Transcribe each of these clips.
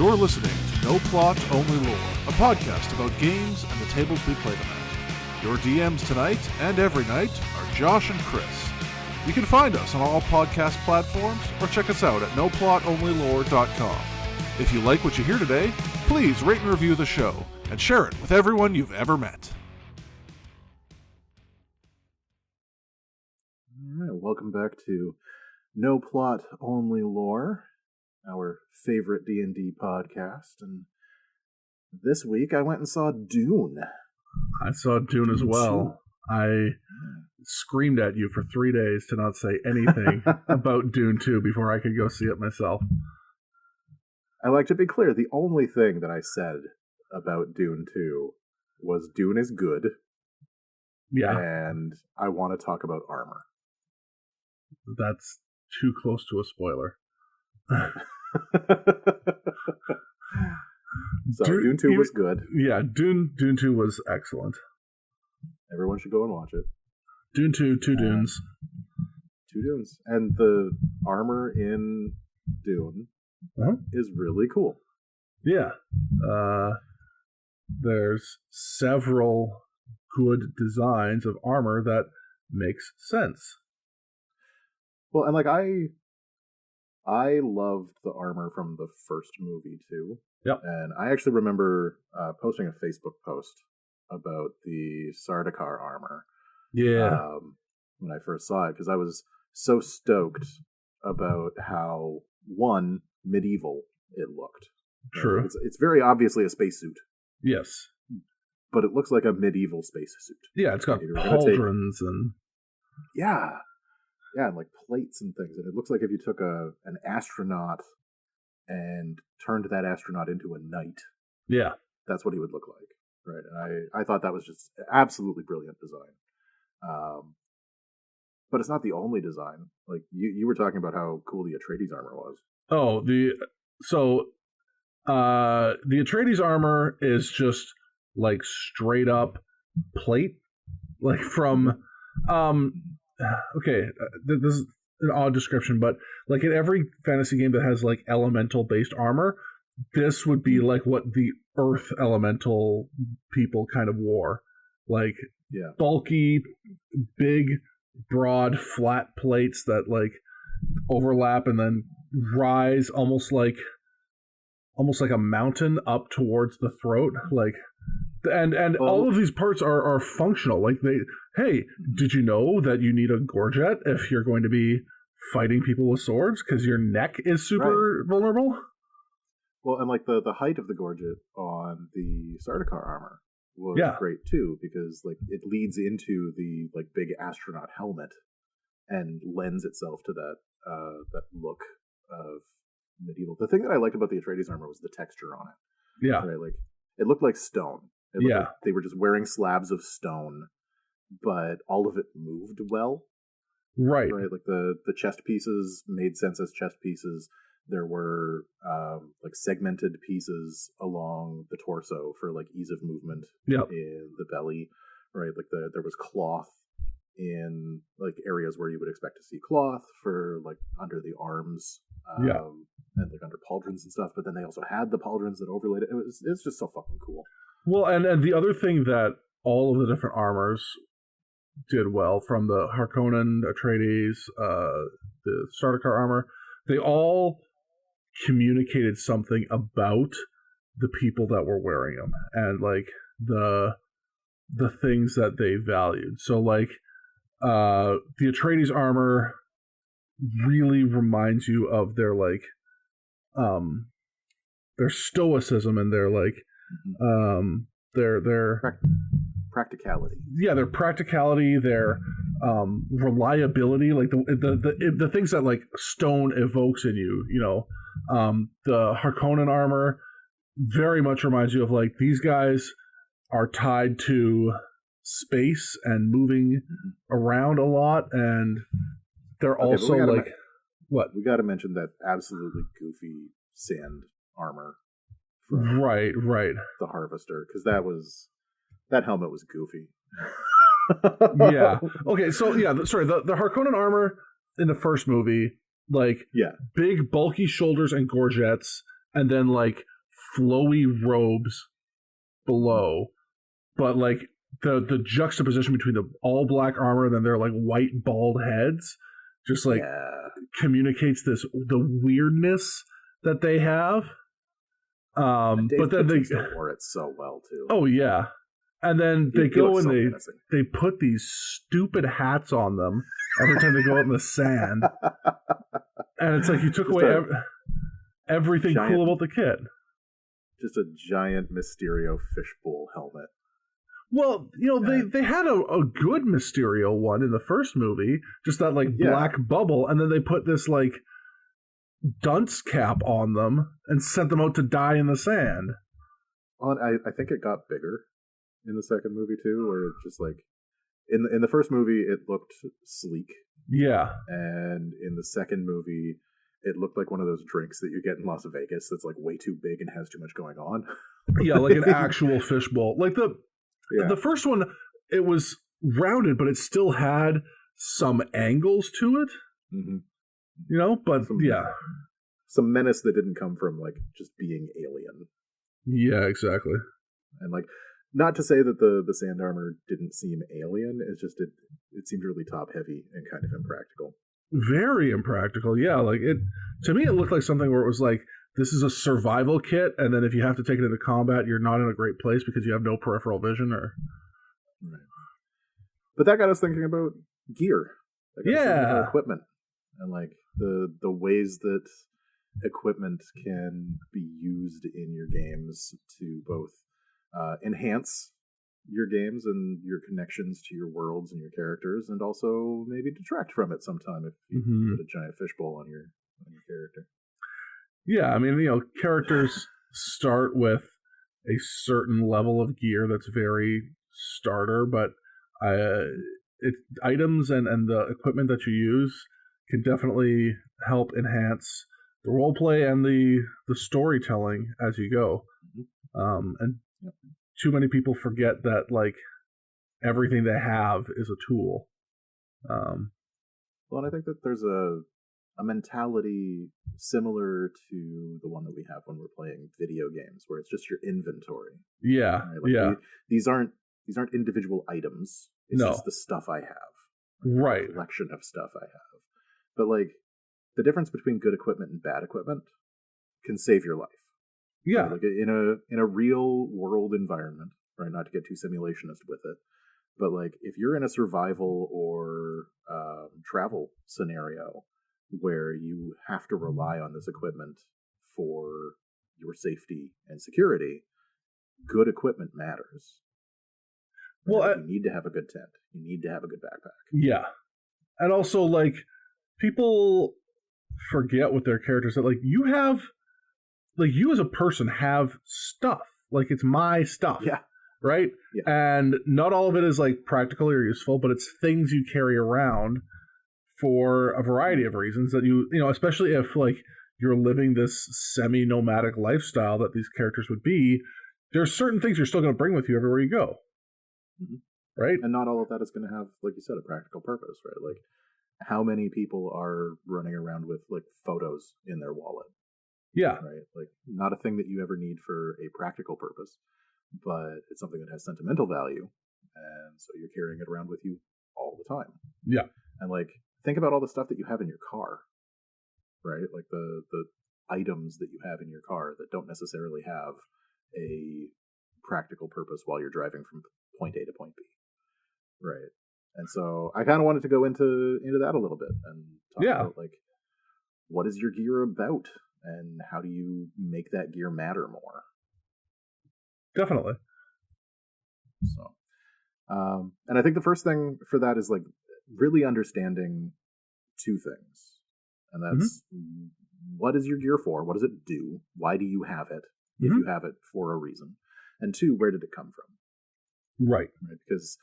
You're listening to No Plot, Only Lore, a podcast about games and the tables we play them at. Your DMs tonight and every night are Josh and Kris. You can find us on all podcast platforms or check us out at noplotonlylore.com. If you like what you hear today, please rate and review the show and share it with everyone you've ever met. All right, welcome back to No Plot, Only Lore, our favorite D&D podcast. And this week I went and saw Dune. I saw Dune as well. I screamed at you for 3 days to not say anything about Dune 2 before I could go see it myself. I like to be clear, the only thing that I said about Dune 2 was Dune is good. Yeah. And I want to talk about armor. That's too close to a spoiler. So Dune 2 was good. Yeah, Dune 2 was excellent. Everyone should go and watch it. Dune 2, two Dunes. Two Dunes. And the armor in Dune is really cool. Yeah. There's several good designs of armor that makes sense. Well, and like I loved the armor from the first movie too. Yep. And I actually remember posting a Facebook post about the Sardaukar armor. Yeah. When I first saw it, because I was so stoked about how medieval it looked. True. It's very obviously a spacesuit. Yes. But it looks like a medieval spacesuit. Yeah, it's got pauldrons and yeah, and like plates and things. And it looks like if you took an astronaut and turned that astronaut into a knight, yeah, that's what he would look like, right? And I thought that was just absolutely brilliant design. But it's not the only design. Like you were talking about how cool the Atreides armor was. Oh, the Atreides armor is just like straight up plate, like from okay, this is an odd description, but like in every fantasy game that has like elemental based armor, this would be like what the earth elemental people kind of wore, like bulky, big, broad, flat plates that like overlap and then rise almost like a mountain up towards the throat, like. And all of these parts are functional. Like hey, did you know that you need a gorget if you're going to be fighting people with swords because your neck is super vulnerable? Well, and like the height of the gorget on the Sardaukar armor was great too, because like it leads into the like big astronaut helmet and lends itself to that look of medieval. The thing that I liked about the Atreides armor was the texture on it. Yeah, right. Like it looked like stone. Like they were just wearing slabs of stone, but all of it moved well. Right. Like the chest pieces made sense as chest pieces. There were like segmented pieces along the torso for like ease of movement in the belly. Right. Like there was cloth in like areas where you would expect to see cloth for like under the arms. And like under pauldrons and stuff. But then they also had the pauldrons that overlaid it. It's just so fucking cool. Well, and the other thing that all of the different armors did well, from the Harkonnen, Atreides, the Sardaukar armor, they all communicated something about the people that were wearing them and like the things that they valued. So like the Atreides armor really reminds you of their like their stoicism and their like their practicality. Yeah, their practicality, their reliability, like the things that like stone evokes in you. You know, the Harkonnen armor very much reminds you of like these guys are tied to space and moving around a lot, and they're also like what we got to mention that absolutely goofy sand armor. Right. The Harvester, because that helmet was goofy. Yeah. Okay. So the Harkonnen armor in the first movie, like big bulky shoulders and gorgets, and then like flowy robes below, but like the juxtaposition between the all black armor and then their like white bald heads just like communicates the weirdness that they have. But then they wore it so well too. Oh yeah. And then they go and they put these stupid hats on them every time they go out in the sand. And it's like you took away everything cool about the kit. Just a giant Mysterio fishbowl helmet. Well, they had a good Mysterio one in the first movie, just that like black bubble, and then they put this like dunce cap on them and sent them out to die in the sand. Well, I think it got bigger in the second movie too, where it just like in the first movie it looked sleek. Yeah. And in the second movie it looked like one of those drinks that you get in Las Vegas that's like way too big and has too much going on. Yeah, like an actual fishbowl. Like the first one, it was rounded, but it still had some angles to it. Mm-hmm. But some menace that didn't come from like just being alien. Yeah, exactly. And like, not to say that the sand armor didn't seem alien, it's just it seemed really top heavy and kind of impractical. Very impractical, yeah. Like to me, it looked like something where it was like, this is a survival kit, and then if you have to take it into combat, you're not in a great place because you have no peripheral vision or. Right. But that got us thinking about gear. About equipment, and like the ways that equipment can be used in your games to both enhance your games and your connections to your worlds and your characters, and also maybe detract from it sometime if you put a giant fishbowl on your character. Yeah, I mean, characters start with a certain level of gear that's very starter, but items and the equipment that you use can definitely help enhance the roleplay and the storytelling as you go. And too many people forget that like everything they have is a tool. Well, and I think that there's a mentality similar to the one that we have when we're playing video games, where it's just your inventory. Yeah, right? Like these aren't individual items. It's just the stuff I have. Right. A collection of stuff I have. But like the difference between good equipment and bad equipment can save your life. Yeah. Right? Like in a real world environment, right? Not to get too simulationist with it, but like if you're in a survival or travel scenario where you have to rely on this equipment for your safety and security, good equipment matters. Well, you need to have a good tent. You need to have a good backpack. Yeah. And also, like, people forget with their characters that, like, you as a person have stuff. Like, it's my stuff. Yeah. Right? Yeah. And not all of it is, like, practical or useful, but it's things you carry around for a variety of reasons that you know, especially if, like, you're living this semi-nomadic lifestyle that these characters would be, there's certain things you're still going to bring with you everywhere you go. Right? And not all of that is going to have, like you said, a practical purpose, right? Like, how many people are running around with, like, photos in their wallet? Yeah. Right? Like, not a thing that you ever need for a practical purpose, but it's something that has sentimental value, and so you're carrying it around with you all the time. Yeah. And, like, think about all the stuff that you have in your car, right? Like, the items that you have in your car that don't necessarily have a practical purpose while you're driving from point A to point B. Right. And so I kind of wanted to go into that a little bit and talk about, like, what is your gear about and how do you make that gear matter more? Definitely. So, and I think the first thing for that is, like, really understanding two things. And that's what is your gear for? What does it do? Why do you have it? If you have it for a reason. And two, where did it come from? Right. Because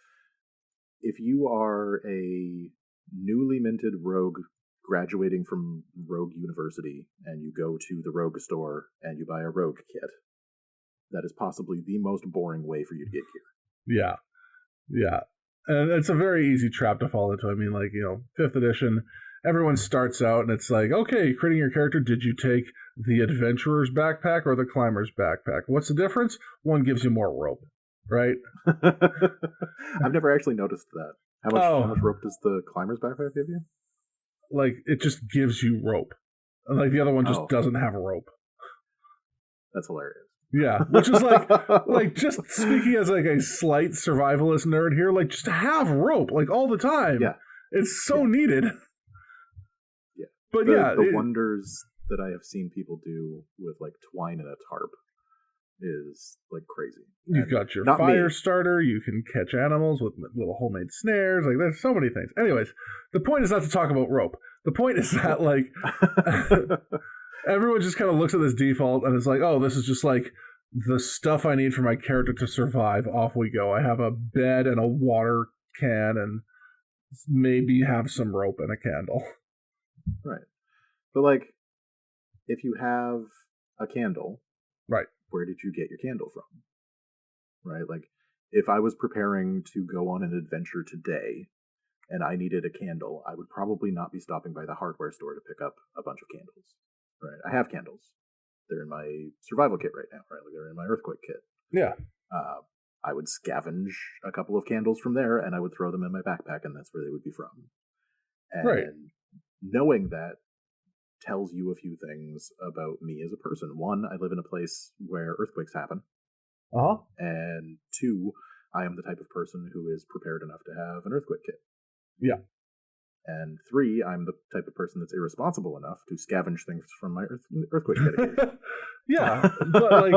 if you are a newly minted rogue graduating from Rogue University and you go to the rogue store and you buy a rogue kit, that is possibly the most boring way for you to get gear. Yeah. Yeah. And it's a very easy trap to fall into. I mean, like, you know, 5th edition, everyone starts out and it's like, okay, creating your character, did you take the adventurer's backpack or the climber's backpack? What's the difference? One gives you more rope, right? I've never actually noticed that. How much rope does the climber's backpack give you? Like, it just gives you rope. Like, the other one just doesn't have a rope. That's hilarious. Yeah, which is like just speaking as like a slight survivalist nerd here, like just to have rope like all the time. Yeah, it's so needed. Yeah, but the wonders that I have seen people do with like twine and a tarp is like crazy. You've got your fire starter. You can catch animals with little homemade snares. Like there's so many things. Anyways, the point is not to talk about rope. The point is that like. Everyone just kind of looks at this default and is like, oh, this is just like the stuff I need for my character to survive. Off we go. I have a bed and a water can and maybe have some rope and a candle. Right. But like, if you have a candle, right, where did you get your candle from? Right? Like, if I was preparing to go on an adventure today and I needed a candle, I would probably not be stopping by the hardware store to pick up a bunch of candles. Right, I have candles. They're in my survival kit right now, right? Like they're in my earthquake kit. Yeah. I would scavenge a couple of candles from there, and I would throw them in my backpack, and that's where they would be from. And knowing that tells you a few things about me as a person. One, I live in a place where earthquakes happen. And two, I am the type of person who is prepared enough to have an earthquake kit. Yeah. And three, I'm the type of person that's irresponsible enough to scavenge things from my earthquake kit. Yeah, but like,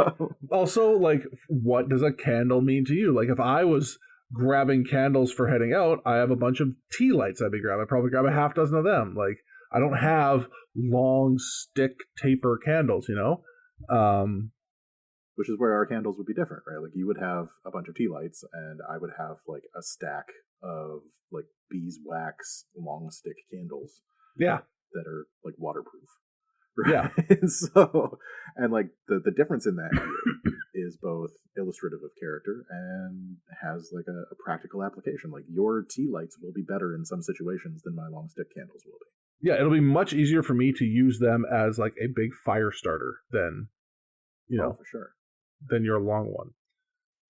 also, like, what does a candle mean to you? Like, if I was grabbing candles for heading out, I have a bunch of tea lights I'd be grabbing. I'd probably grab a half dozen of them. Like, I don't have long stick taper candles, you know? Which is where our candles would be different, right? Like, you would have a bunch of tea lights, and I would have, like, a stack of, like, beeswax long stick candles. Yeah. That are, like, waterproof. Right? Yeah. So, and, like, the difference in that here is both illustrative of character and has, like, a practical application. Like, your tea lights will be better in some situations than my long stick candles will be. Yeah, it'll be much easier for me to use them as, like, a big fire starter than, you know, for sure, than your long one.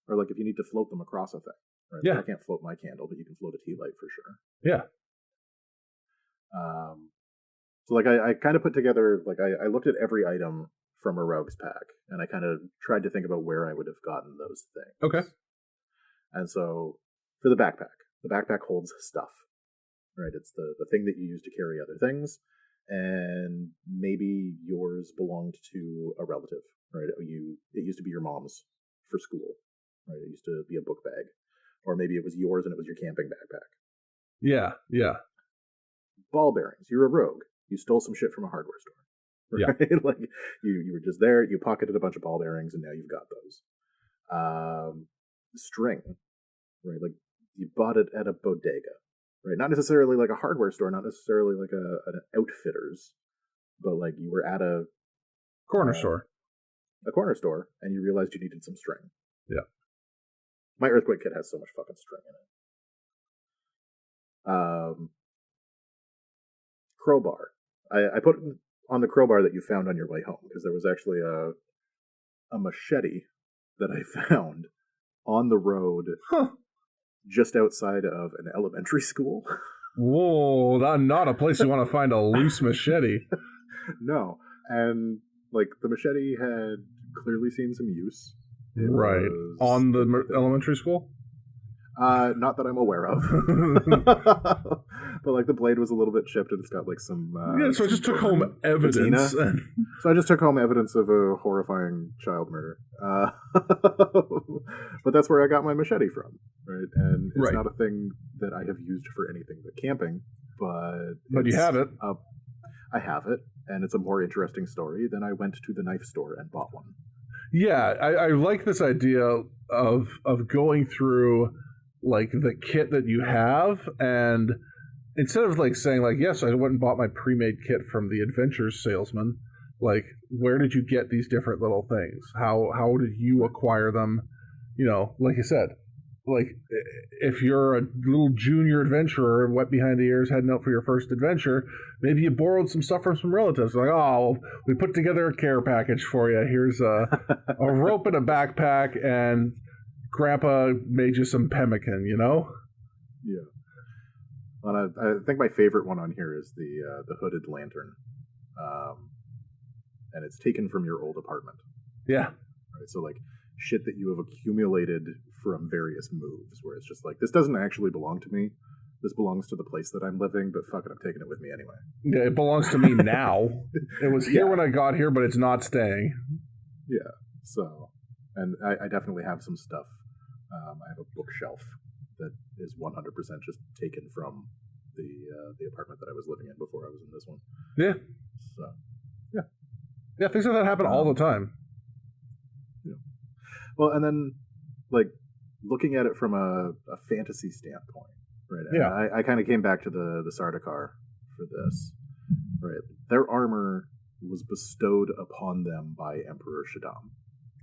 Or, like, if you need to float them across a thing. Right? Yeah. Like, I can't float my candle, but you can float a tea light for sure. Yeah. So, like, I kind of put together, like, I looked at every item from a rogue's pack, and I kind of tried to think about where I would have gotten those things. Okay. And so, for the backpack holds stuff, right? It's the thing that you use to carry other things, and maybe yours belonged to a relative, right? It used to be your mom's for school, right? It used to be a book bag. Or maybe it was yours and it was your camping backpack. Yeah, yeah. Ball bearings. You're a rogue. You stole some shit from a hardware store. Right? Yeah. Like, you were just there, you pocketed a bunch of ball bearings, and now you've got those. String. Right? Like, you bought it at a bodega. Right? Not necessarily like a hardware store, not necessarily like an outfitter's, but like you were at a corner store. A corner store, and you realized you needed some string. Yeah. My earthquake kit has so much fucking string in it. Crowbar. I put on the crowbar that you found on your way home, because there was actually a machete that I found on the road just outside of an elementary school. Whoa, not a place you want to find a loose machete. No. And, like, the machete had clearly seen some use. Right. On the elementary school? Not that I'm aware of. But, like, the blade was a little bit chipped, and it's got, like, some... so I just took home evidence. So I just took home evidence of a horrifying child murder. But that's where I got my machete from, right? And it's not a thing that I have used for anything but camping, but you have it. I have it, and it's a more interesting story than I went to the knife store and bought one. Yeah, I like this idea of going through, like, the kit that you have, and instead of, like, saying, like, yes, I went and bought my pre-made kit from the adventures salesman, like, where did you get these different little things? How did you acquire them? You know, like you said, like, if you're a little junior adventurer, wet behind the ears, heading out for your first adventure, maybe you borrowed some stuff from some relatives. Like, oh, we put together a care package for you. Here's a rope and a backpack, and Grandpa made you some pemmican, you know? Yeah. And I think my favorite one on here is the hooded lantern. And it's taken from your old apartment. Yeah. Right, so, like, shit that you have accumulated from various moves, where it's just like, this doesn't actually belong to me. This belongs to the place that I'm living, but fuck it, I'm taking it with me anyway. Yeah, it belongs to me now. It was here when I got here, but it's not staying. Yeah, so, and I definitely have some stuff. I have a bookshelf that is 100% just taken from the apartment that I was living in before I was in this one. Yeah. So, yeah. Yeah, things like that happen all the time. Yeah. Well, and then, like, looking at it from a fantasy standpoint, right? And yeah. I kind of came back to the Sardaukar for this, right? Their armor was bestowed upon them by Emperor Shaddam.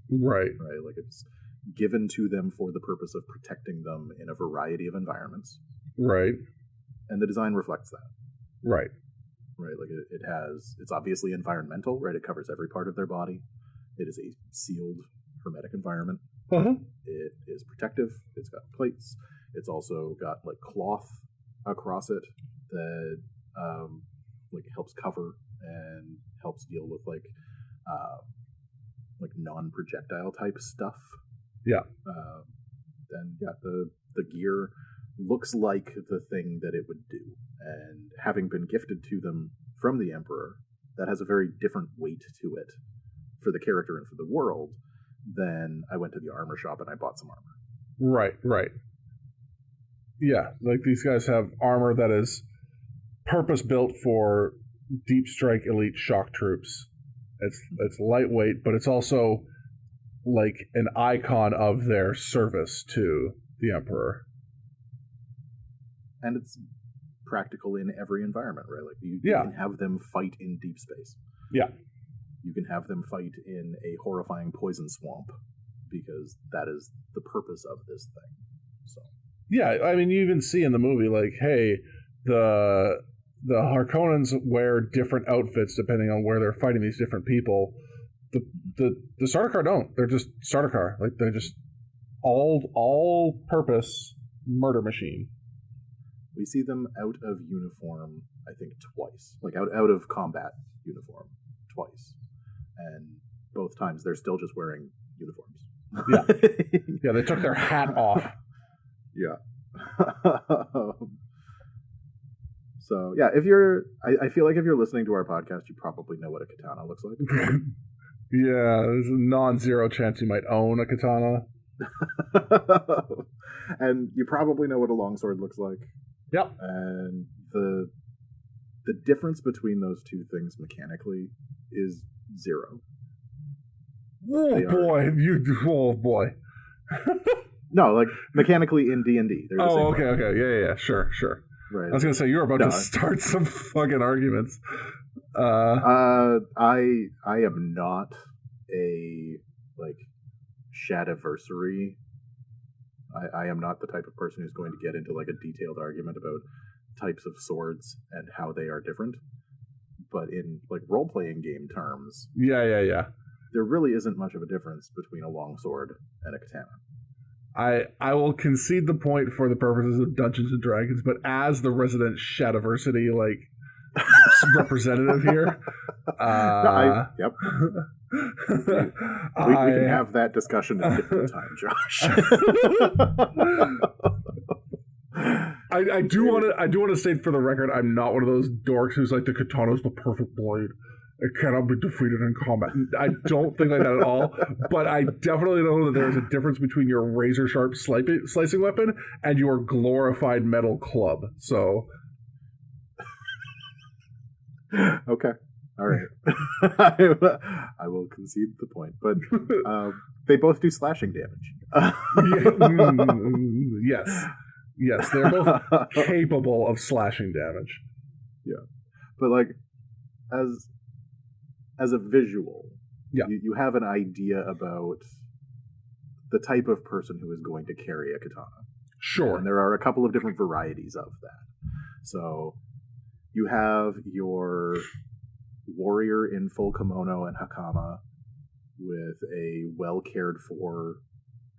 Right. Right? Like, it's given to them for the purpose of protecting them in a variety of environments. Right. And the design reflects that. Right. Right, like it's obviously environmental, right? It covers every part of their body. It is a sealed, hermetic environment. Uh-huh. It is protective. It's got plates. It's also got, like, cloth across it that like helps cover and helps deal with like non-projectile type stuff. Yeah. And yeah, the gear looks like the thing that it would do. And having been gifted to them from the Emperor, that has a very different weight to it for the character and for the world than I went to the armor shop and I bought some armor. Right, right. Yeah, like these guys have armor that is purpose-built for deep strike elite shock troops. It's lightweight, but it's also like an icon of their service to the Emperor. And it's practical in every environment, right? Like you can have them fight in deep space. Yeah. You can have them fight in a horrifying poison swamp because that is the purpose of this thing. So yeah, I mean, you even see in the movie, like, hey, the Harkonnens wear different outfits depending on where they're fighting these different people. The Sardaukar don't. They're just Sardaukar. Like, they're just all purpose murder machine. We see them out of uniform, I think, twice. Like, out of combat uniform twice. And both times they're still just wearing uniforms. Yeah. Yeah, they took their hat off. Yeah. So, yeah, I feel like if you're listening to our podcast, you probably know what a katana looks like. Yeah, there's a non-zero chance you might own a katana. And you probably know what a longsword looks like. Yep. And the difference between those two things mechanically is zero. Oh boy. No, like mechanically in D&D. Oh, okay. Yeah, sure. Right. I was gonna say you're about to start some fucking arguments. I am not a Shadiversary. I am not the type of person who's going to get into like a detailed argument about types of swords and how they are different. But in like role-playing game terms, yeah, there really isn't much of a difference between a longsword and a katana. I will concede the point for the purposes of Dungeons and Dragons, but as the resident Shadiversary representative here, yep. We can have that discussion at a different time, Josh. I do want to state for the record, I'm not one of those dorks who's like, the katana's the perfect blade. It cannot be defeated in combat. I don't think like that at all, but I definitely know that there's a difference between your razor-sharp slicing weapon and your glorified metal club. So, okay, all right, I will concede the point, but they both do slashing damage. Yes, they're both capable of slashing damage. Yeah, but like as a visual, you have an idea about the type of person who is going to carry a katana. Sure. And there are a couple of different varieties of that. So you have your warrior in full kimono and hakama with a well cared for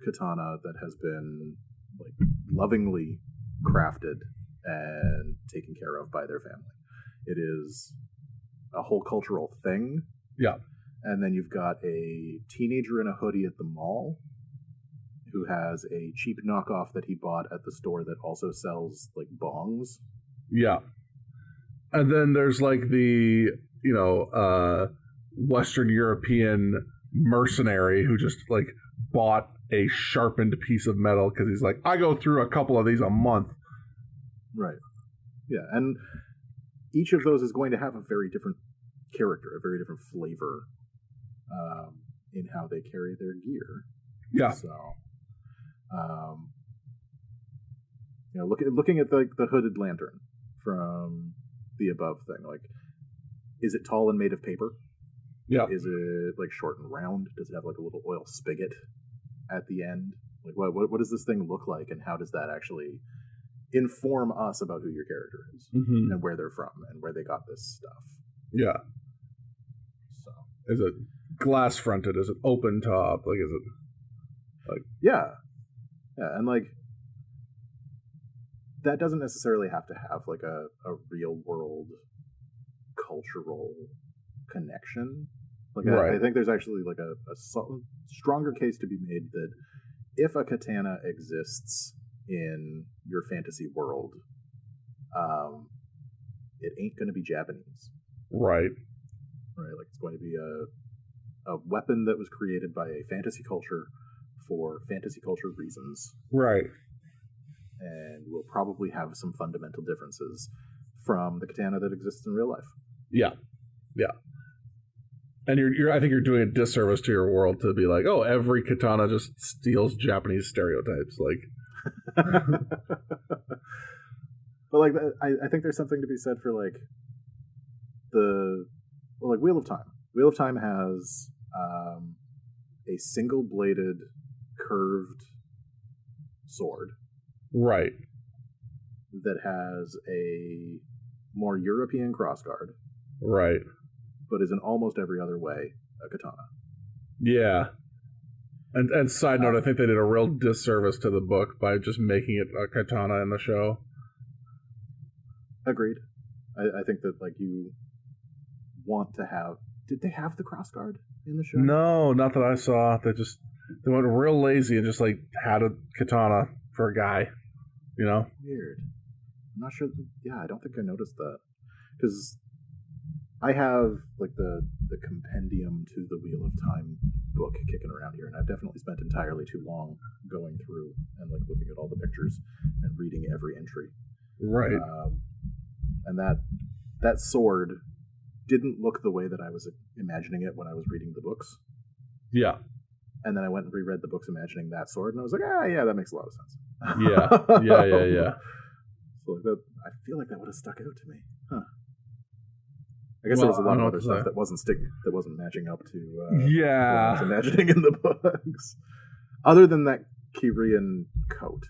katana that has been like lovingly crafted and taken care of by their family. It is a whole cultural thing. Yeah. And then you've got a teenager in a hoodie at the mall who has a cheap knockoff that he bought at the store that also sells like bongs. Yeah. And then there's like the, Western European mercenary who just like bought a sharpened piece of metal because he's like, I go through a couple of these a month. Right. Yeah. And each of those is going to have a very different character, a very different flavor in how they carry their gear. Yeah. So, looking at the hooded lantern from the above thing, like, is it tall and made of paper? Yeah. Is it like short and round? Does it have like a little oil spigot at the end? Like, what does this thing look like, and how does that actually inform us about who your character is and where they're from and where they got this stuff? Yeah. So, is it glass fronted? Is it open top? Like, is it like? Yeah, and like that doesn't necessarily have to have like a real world cultural connection. Like, right. I think there's actually like a stronger case to be made that if a katana exists in your fantasy world, it ain't going to be Japanese. Right. Right. Like, it's going to be a weapon that was created by a fantasy culture for fantasy culture reasons. Right. And will probably have some fundamental differences from the katana that exists in real life. Yeah. Yeah. And I think you're doing a disservice to your world to be like, oh, every katana just steals Japanese stereotypes. Like, but like, I think there's something to be said for like Wheel of Time. Wheel of Time has a single-bladed, curved sword, right, that has a more European crossguard, right, but is in almost every other way a katana. Yeah. And side note, I think they did a real disservice to the book by just making it a katana in the show. Agreed. I think that like you want to have. Did they have the crossguard in the show? No, not that I saw. They went real lazy and just like had a katana for a guy. Weird. I'm not sure. Yeah, I don't think I noticed that because I have like the compendium to the Wheel of Time book kicking around here, and I've definitely spent entirely too long going through and like looking at all the pictures and reading every entry. Right. And that sword didn't look the way that I was imagining it when I was reading the books. Yeah. And then I went and reread the books imagining that sword, and I was like, yeah, that makes a lot of sense. Yeah. So like that, I feel like that would have stuck out to me. Huh. I guess there was a lot of other stuff that wasn't matching up to what I was imagining in the books. Other than that Kyrian coat.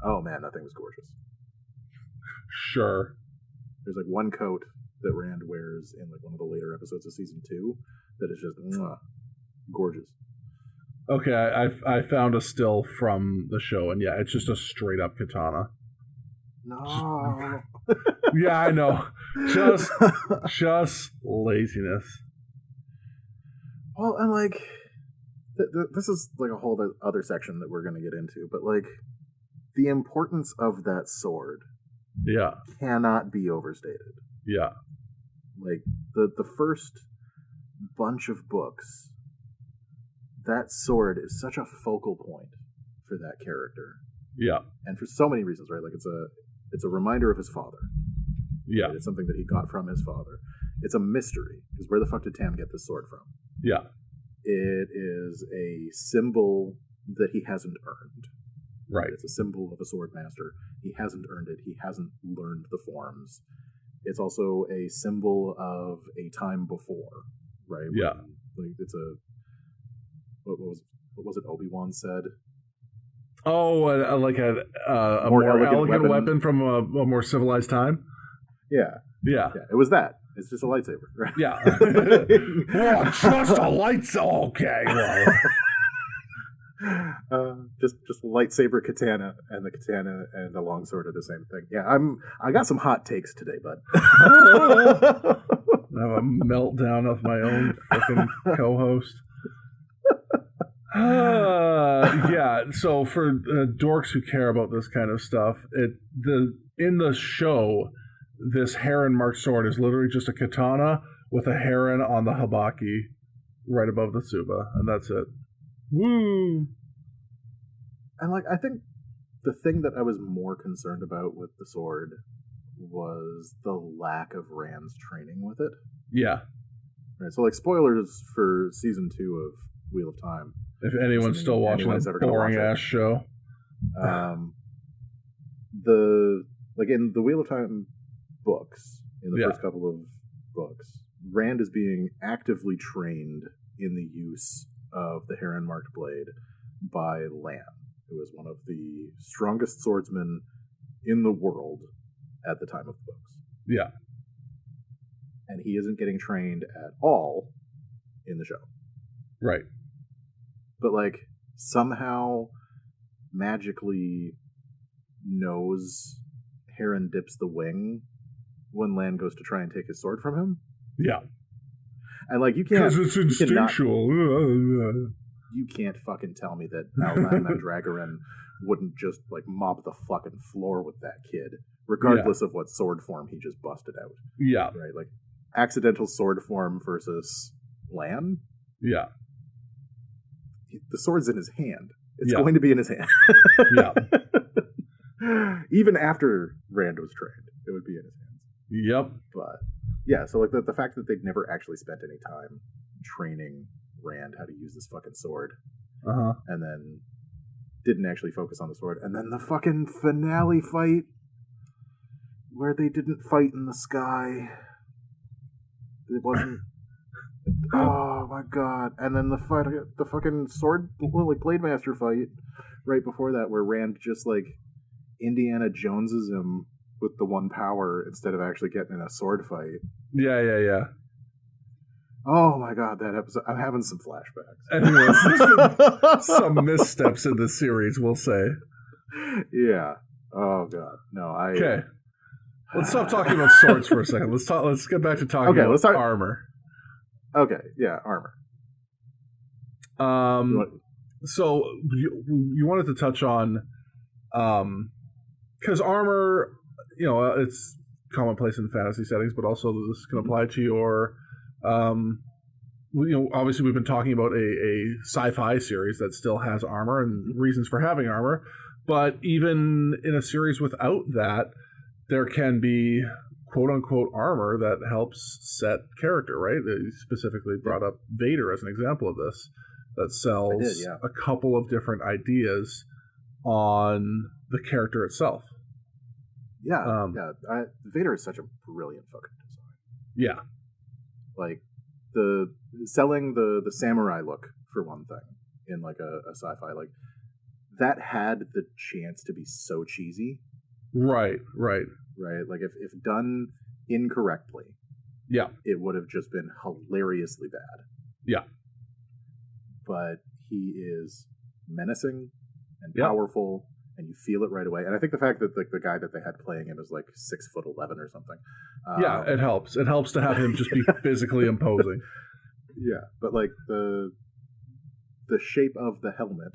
Oh man, that thing was gorgeous. Sure. There's like one coat that Rand wears in like one of the later episodes of season 2 that is just gorgeous. Okay, I found a still from the show, and yeah, it's just a straight up katana. No. Yeah, I know. Just laziness. Well, and like, this is like a whole other section that we're going to get into, but like, the importance of that sword, cannot be overstated. Yeah, like the first bunch of books, that sword is such a focal point for that character. Yeah, and for so many reasons, right? Like it's a reminder of his father. Yeah, right? It's something that he got from his father. It's a mystery because where the fuck did Tam get this sword from? Yeah, it is a symbol that he hasn't earned. Right. It's a symbol of a sword master. He hasn't earned it. He hasn't learned the forms. It's also a symbol of a time before, right? Yeah. Like it's a what was it Obi-Wan said? Oh, like a more elegant weapon from a more civilized time? Yeah. Yeah. It was that. It's just a lightsaber. Right? Yeah. Well, just a lightsaber. Okay, well. Just a lightsaber katana, and the katana and the longsword are the same thing. Yeah, I got some hot takes today, bud. I have a meltdown of my own fucking co-host. Yeah, so for dorks who care about this kind of stuff, in the show, this heron-marked sword is literally just a katana with a heron on the habaki right above the tsuba, and that's it. Woo! And like, I think the thing that I was more concerned about with the sword was the lack of Rand's training with it. Yeah. Right. So like, spoilers for season 2 of Wheel of Time. If anyone's still watching this boring ass show. In the Wheel of Time books, in the first couple of books, Rand is being actively trained in the use of the heron-marked blade by Lan, who is one of the strongest swordsmen in the world at the time of the books. Yeah. And he isn't getting trained at all in the show. Right. But, like, somehow magically knows Heron dips the wing when Lan goes to try and take his sword from him. Yeah. And, like, you can't... Because it's instinctual. You can't fucking tell me that Outland Mandragoran wouldn't just, like, mop the fucking floor with that kid, regardless of what sword form he just busted out. Yeah. Right? Like, accidental sword form versus Lan? Yeah. The sword's in his hand. It's going to be in his hand. Yeah. Even after Rand was trained, it would be in his hands. Yep. But, yeah, so, like, the fact that they'd never actually spent any time training Rand how to use this fucking sword, and then didn't actually focus on the sword, and then the fucking finale fight where they didn't fight in the sky. It wasn't. Oh my god! And then the fucking sword, like, Blade Master fight right before that, where Rand just, like, Indiana Joneses him with the one power instead of actually getting in a sword fight. Yeah. Oh my god, that episode! I'm having some flashbacks. Anyways, there's been some missteps in this series, we'll say. Yeah. Oh god, no. Okay. Let's stop talking about swords for a second. Let's get back to talking about armor. Okay, yeah, armor. So you wanted to touch on, because armor, it's commonplace in fantasy settings, but also this can apply to your, obviously we've been talking about a sci-fi series that still has armor and reasons for having armor, but even in a series without that, there can be quote-unquote armor that helps set character, right? They specifically brought up Vader as an example of this, that sells a couple of different ideas on the character itself. Yeah, Vader is such a brilliant fucking design. Yeah. Like, selling the samurai look, for one thing, in, like, a sci-fi, like, that had the chance to be so cheesy. Right. Like, if done incorrectly, it would have just been hilariously bad. Yeah. But he is menacing and powerful, and you feel it right away. And I think the fact that, like, the guy that they had playing him is like 6'11" or something. It helps. It helps to have him just be physically imposing. Yeah, but, like, the shape of the helmet,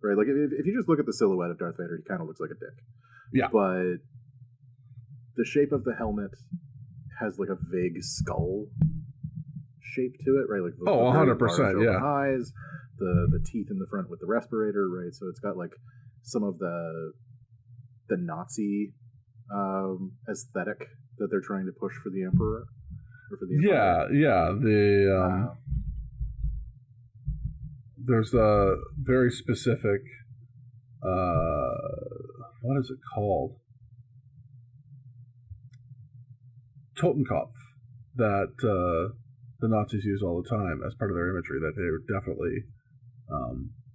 right? Like, if you just look at the silhouette of Darth Vader, he kind of looks like a dick. Yeah. But the shape of the helmet has, like, a vague skull shape to it, right? Like, 100%, yeah. Eyes, the teeth in the front with the respirator, right? So it's got, like, some of the Nazi aesthetic that they're trying to push for the Emperor. Or for the Empire. Yeah. There's a very specific, what is it called? Totenkopf that the Nazis use all the time as part of their imagery that they're definitely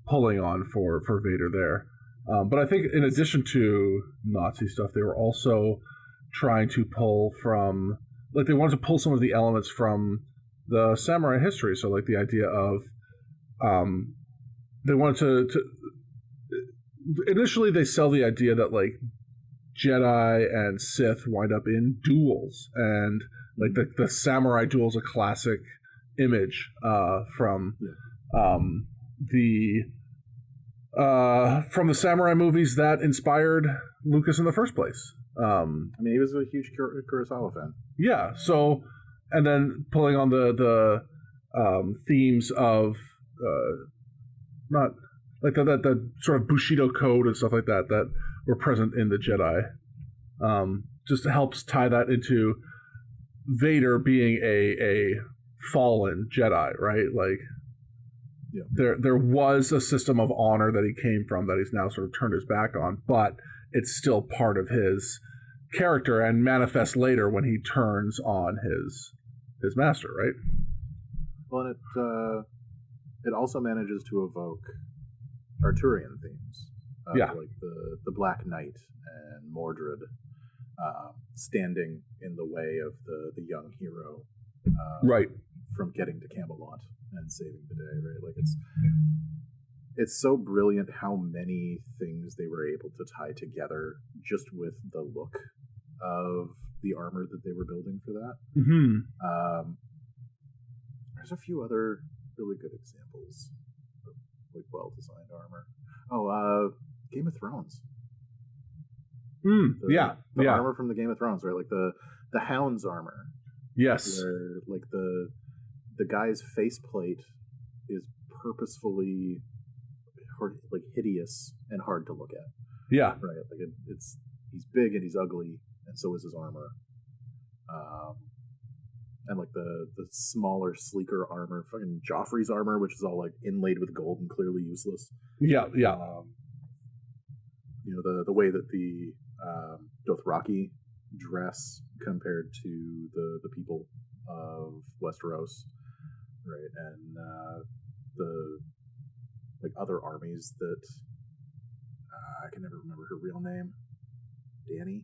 pulling on for Vader there. But I think in addition to Nazi stuff, they were also trying to pull from, like, they wanted to pull some of the elements from the samurai history. So, like, the idea of, they wanted to initially they sell the idea that, like, Jedi and Sith wind up in duels, and like the samurai duel is a classic image from the samurai movies that inspired Lucas in the first place. I mean, he was a huge Kurosawa fan. Yeah, so, and then pulling on the themes of not like the sort of Bushido code and stuff like that were present in the Jedi. Just helps tie that into Vader being a fallen Jedi, right? Like, yeah. There was a system of honor that he came from that he's now sort of turned his back on, but it's still part of his character and manifests later when he turns on his master, right? Well, and it also manages to evoke Arturian themes. Like the Black Knight and Mordred standing in the way of the young hero, right, from getting to Camelot and saving the day, right? Like, it's so brilliant how many things they were able to tie together just with the look of the armor that they were building for that. Mm-hmm. There's a few other really good examples of, like, well-designed armor. Oh, Game of Thrones. The armor from the Game of Thrones, right? Like the Hound's armor. Yes. Where, like, the guy's faceplate is purposefully hideous and hard to look at. Yeah. Right. Like, he's big and he's ugly, and so is his armor. And, like, the smaller, sleeker armor, fucking Joffrey's armor, which is all, like, inlaid with gold and clearly useless. Yeah. The way that the Dothraki dress compared to the people of Westeros, right? And the, like, other armies that I can never remember her real name. Dany?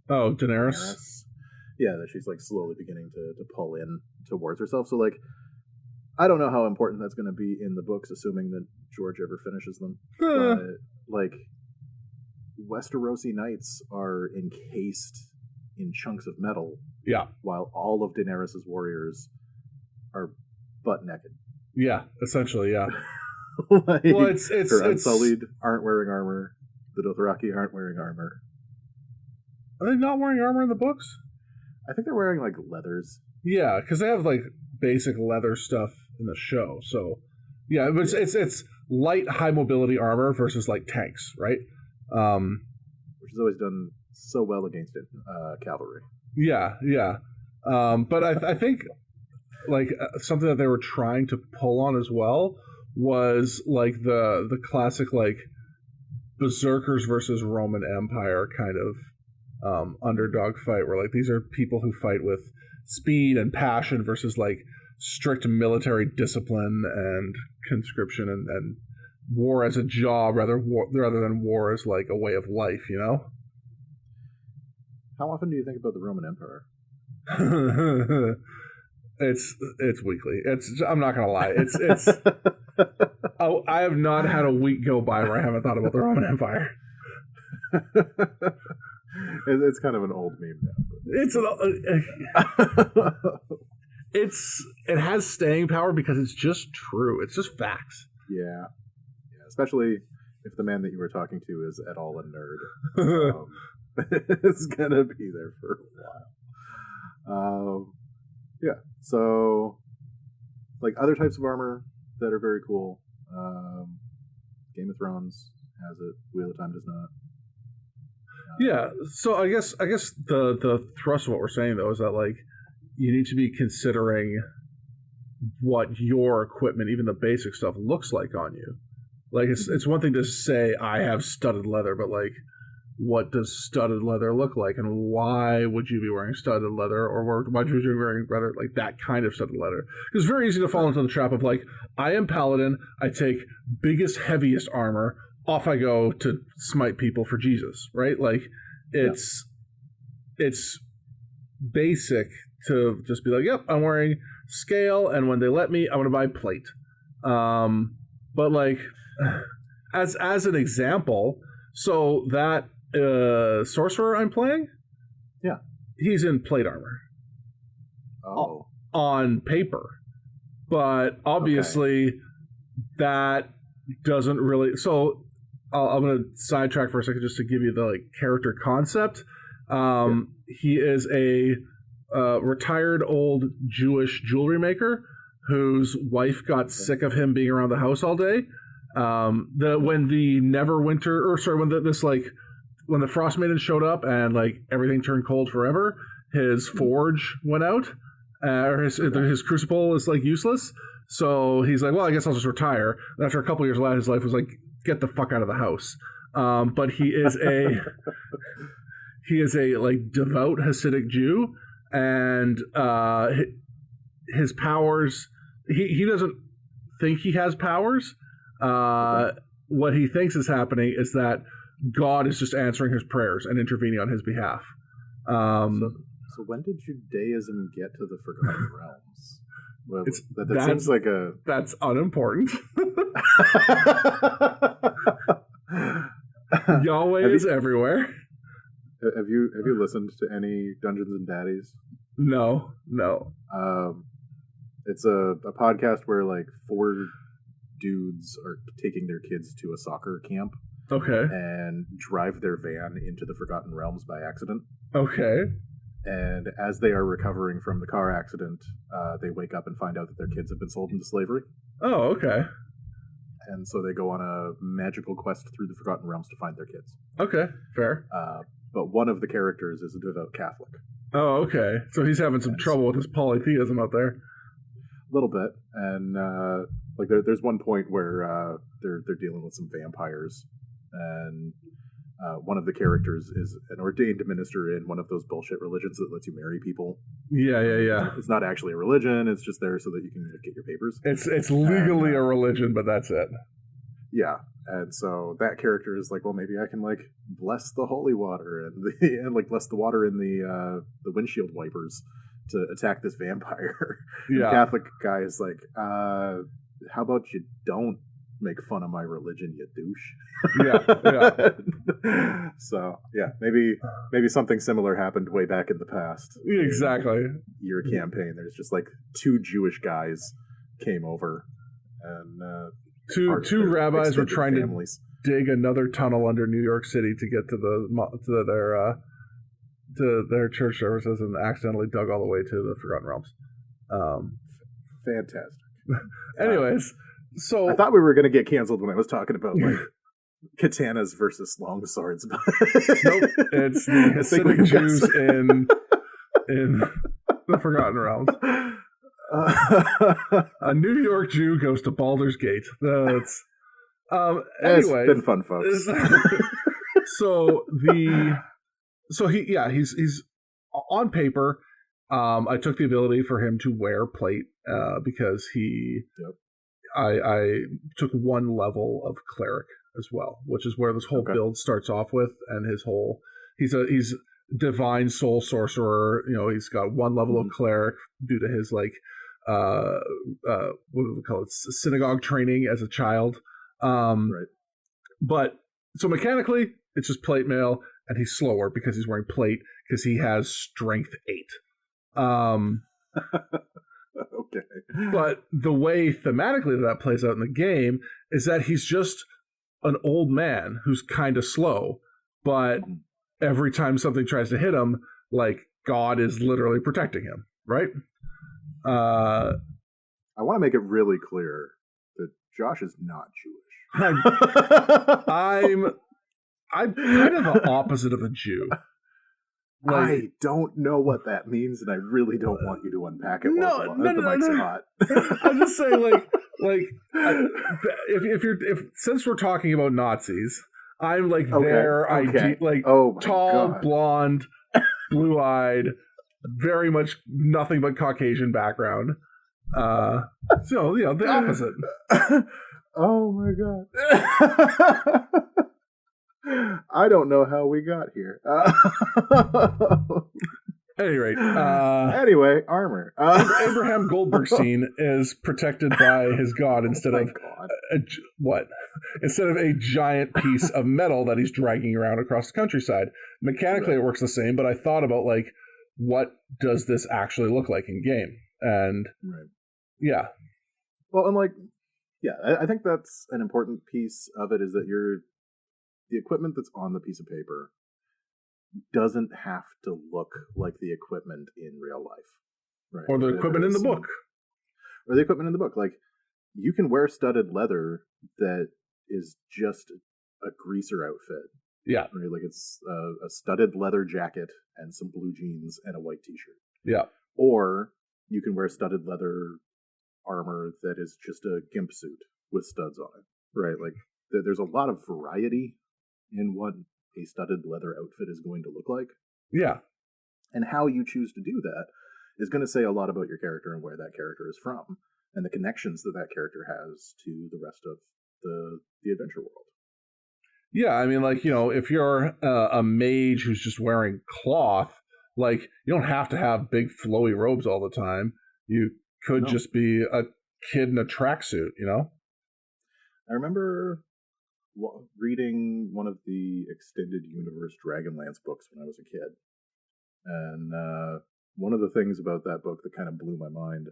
Oh, Daenerys. Yeah, that she's, like, slowly beginning to pull in towards herself. So, like, I don't know how important that's going to be in the books, assuming that George ever finishes them. But, like, Westerosi knights are encased in chunks of metal. Yeah. While all of Daenerys' warriors are butt naked. Yeah, essentially, yeah. Like, well, it's her Unsullied aren't wearing armor. The Dothraki aren't wearing armor. Are they not wearing armor in the books? I think they're wearing, like, leathers. Yeah, because they have, like, basic leather stuff in the show. So, yeah, but it's light, high mobility armor versus, like, tanks, right? Which is always done so well against cavalry. Yeah. But I think, like, something that they were trying to pull on as well was, like, the classic, like, Berserkers versus Roman Empire kind of underdog fight, where, like, these are people who fight with speed and passion versus, like, strict military discipline and conscription and war as a job rather than war as, like, a way of life, you know? How often do you think about the Roman Empire? It's weekly. I'm not gonna lie. It's I have not had a week go by where I haven't thought about the Roman Empire. It's kind of an old meme now. It has staying power because it's just true. It's just facts. Yeah. Especially if the man that you were talking to is at all a nerd. It's gonna be there for a while. Yeah. So, like, other types of armor that are very cool. Game of Thrones has it. Wheel of Time does not. Yeah. So I guess the thrust of what we're saying, though, is that, like, you need to be considering what your equipment, even the basic stuff, looks like on you. Like, it's one thing to say I have studded leather, but, like, what does studded leather look like, and why would you be wearing studded leather, or why would you be wearing rather, like, that kind of studded leather? Because it's very easy to fall into the trap of, like, I am Paladin, I take biggest, heaviest armor, off I go to smite people for Jesus, right? Like it's basic to just be like, yep, I'm wearing scale, and when they let me, I'm gonna buy plate. But like as an example, so that sorcerer I'm playing, he's in plate armor. Oh. On paper. But obviously that doesn't really. So I'm going to sidetrack for a second just to give you the like character concept. He is a retired old Jewish jewelry maker whose wife got sick of him being around the house all day. When the when the Frost Maiden showed up and like everything turned cold forever, his forge went out, or his crucible is like useless. So he's like, well, I guess I'll just retire. And after a couple years later, his life was like, get the fuck out of the house. But he is a like devout Hasidic Jew, and his powers. He doesn't think he has powers. What he thinks is happening is that God is just answering his prayers and intervening on his behalf. So when did Judaism get to the Forgotten Realms? Well, that seems like that's unimportant. Yahweh is everywhere. Have you listened to any Dungeons and Daddies? No. It's a podcast where like 4 dudes are taking their kids to a soccer camp. Okay. And drive their van into the Forgotten Realms by accident. Okay. And as they are recovering from the car accident, they wake up and find out that their kids have been sold into slavery. Oh, okay. And so they go on a magical quest through the Forgotten Realms to find their kids. Okay, fair. But one of the characters is a devout Catholic. Oh, okay. So he's having some trouble with his polytheism out there. A little bit. And like there's one point where they're dealing with some vampires. And one of the characters is an ordained minister in one of those bullshit religions that lets you marry people. Yeah. It's not actually a religion. It's just there so that you can get your papers. It's legally a religion, but that's it. Yeah. And so that character is like, well, maybe I can like bless the holy water and like bless the water in the windshield wipers to attack this vampire. Yeah. The Catholic guy is like, how about you don't make fun of my religion, you douche. Yeah. So yeah, maybe something similar happened way back in the past. Exactly. Your campaign. There's just like 2 Jewish guys came over, and two rabbis were trying to dig another tunnel under New York City to get to their church services, and accidentally dug all the way to the Forgotten Realms. Fantastic. Anyways. So I thought we were going to get canceled when I was talking about like katanas versus long swords. Nope, it's the Hasidic Jews in the Forgotten Realms. A New York Jew goes to Baldur's Gate. That's anyway. It's been fun, folks. He's on paper. I took the ability for him to wear plate because he. Yep. I took 1 level of cleric as well, which is where this whole build starts off with, and he's divine soul sorcerer. You know, he's got 1 level of cleric due to his like what do we call it, synagogue training as a child. Right. But so mechanically, it's just plate mail, and he's slower because he's wearing plate because he has strength 8. Okay. But the way thematically that plays out in the game is that he's just an old man who's kind of slow, but every time something tries to hit him, like God is literally protecting him, right? I want to make it really clear that Josh is not Jewish. I'm kind of the opposite of a Jew. Like, I don't know what that means, and I really don't want you to unpack it. No. Mic's hot. I'm just saying, if since we're talking about Nazis, I'm like their idea, like tall, blonde, blue-eyed, very much nothing but Caucasian background. So the opposite. Oh my god. I don't know how we got here. At any rate, anyway, armor. Abraham Goldbergstein is protected by his god instead of instead of a giant piece of metal that he's dragging around across the countryside. Mechanically, It works the same, but I thought about like, what does this actually look like in game? And yeah, well, and like, yeah, I think that's an important piece of it is that the equipment that's on the piece of paper doesn't have to look like the equipment in real life, right? Or the equipment in the book. Or the equipment in the book. Like, you can wear studded leather that is just a greaser outfit. Yeah. Right? Like, it's a studded leather jacket and some blue jeans and a white t-shirt. Yeah. Or you can wear studded leather armor that is just a gimp suit with studs on it. Right? Like, there's a lot of variety in what a studded leather outfit is going to look like. Yeah. And how you choose to do that is going to say a lot about your character and where that character is from and the connections that character has to the rest of the adventure world. Yeah, I mean, like, you know, if you're a mage who's just wearing cloth, like, you don't have to have big flowy robes all the time. You could just be a kid in a tracksuit, you know? I remember reading one of the extended universe Dragonlance books when I was a kid. And one of the things about that book that kind of blew my mind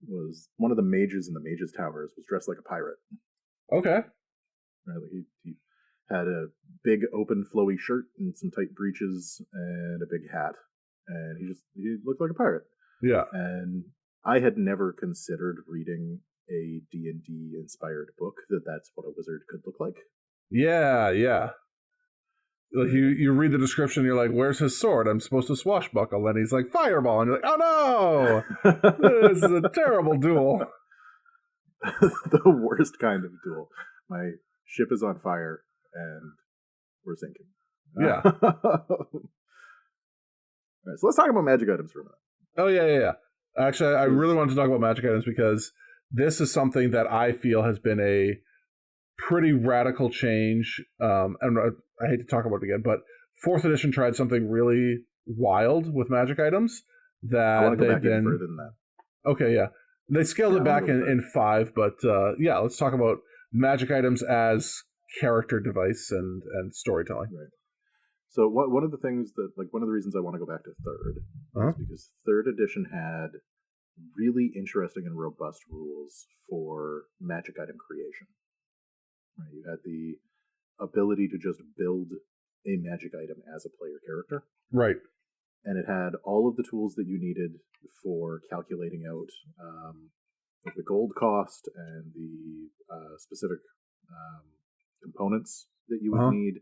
was one of the mages in the Mage's Towers was dressed like a pirate. Okay. Right, like he had a big open flowy shirt and some tight breeches and a big hat. And he looked like a pirate. Yeah. And I had never considered reading a D&D inspired book that's what a wizard could look like. Yeah, yeah. Like you read the description, you're like, "Where's his sword? I'm supposed to swashbuckle." And he's like, "Fireball," and you're like, "Oh no, this is a terrible duel." The worst kind of duel. My ship is on fire and we're sinking. Yeah. All right, so let's talk about magic items for a minute. Oh yeah. Actually, I really wanted to talk about magic items because this is something that I feel has been a pretty radical change. And I hate to talk about it again, but 4th edition tried something really wild with magic items that I want to go they back then even further than that. Okay, yeah. They scaled it back in 5, but yeah, let's talk about magic items as character device and storytelling. Right. So one of the things that, like, one of the reasons I want to go back to 3rd is because 3rd edition had really interesting and robust rules for magic item creation. Right? You had the ability to just build a magic item as a player character. Right. And it had all of the tools that you needed for calculating out the gold cost and the specific components that you would need.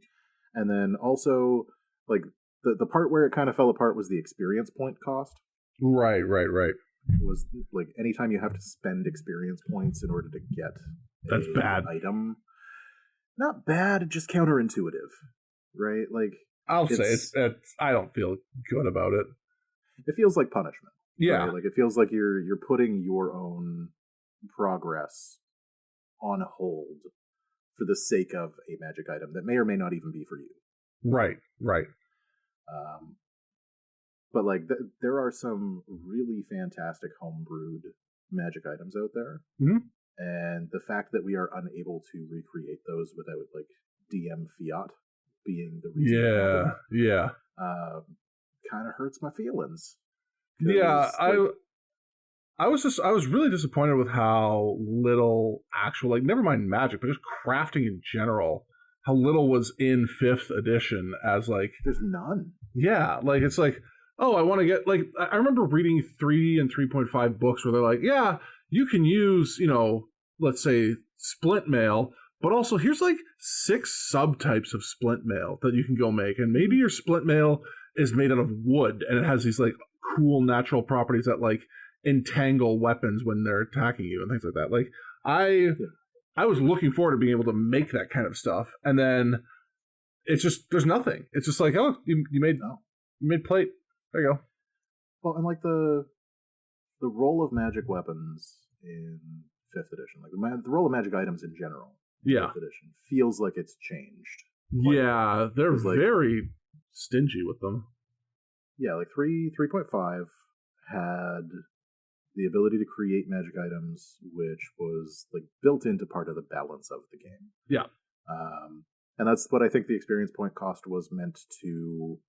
And then also, like, the part where it kind of fell apart was the experience point cost. Right. It was, like, anytime you have to spend experience points in order to get That's bad. Item. Not bad, just counterintuitive, right? Like, I'll say it's I don't feel good about it. It feels like punishment. Yeah. Right? Like, it feels like you're putting your own progress on hold for the sake of a magic item that may or may not even be for you. Right. But, like, there are some really fantastic homebrewed magic items out there. Mm-hmm. And the fact that we are unable to recreate those without, like, DM fiat being the reason. Yeah. Kind of hurts my feelings. Yeah, I was really disappointed with how little actual, like, never mind magic, but just crafting in general, how little was in 5th edition as, like... There's none. Yeah, like, it's like, oh, I want to get, like, I remember reading 3 and 3.5 books where they're like, yeah, you can use, you know, let's say splint mail, but also here's like 6 subtypes of splint mail that you can go make. And maybe your splint mail is made out of wood and it has these like cool natural properties that like entangle weapons when they're attacking you and things like that. Like I was looking forward to being able to make that kind of stuff. And then it's just, there's nothing. It's just like, oh, you made plate. There you go. Well, and like the role of magic weapons in 5th edition. Like the role of magic items in general. Yeah. 5th edition feels like it's changed. Yeah, they're very stingy with them. Yeah, like 3.5 had the ability to create magic items, which was like built into part of the balance of the game. Yeah. And that's what I think the experience point cost was meant to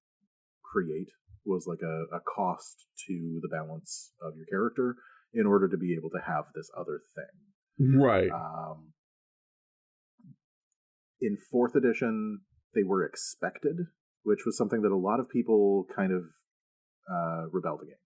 create, was like a cost to the balance of your character in order to be able to have this other thing. Right. In 4th edition, they were expected, which was something that a lot of people kind of rebelled against.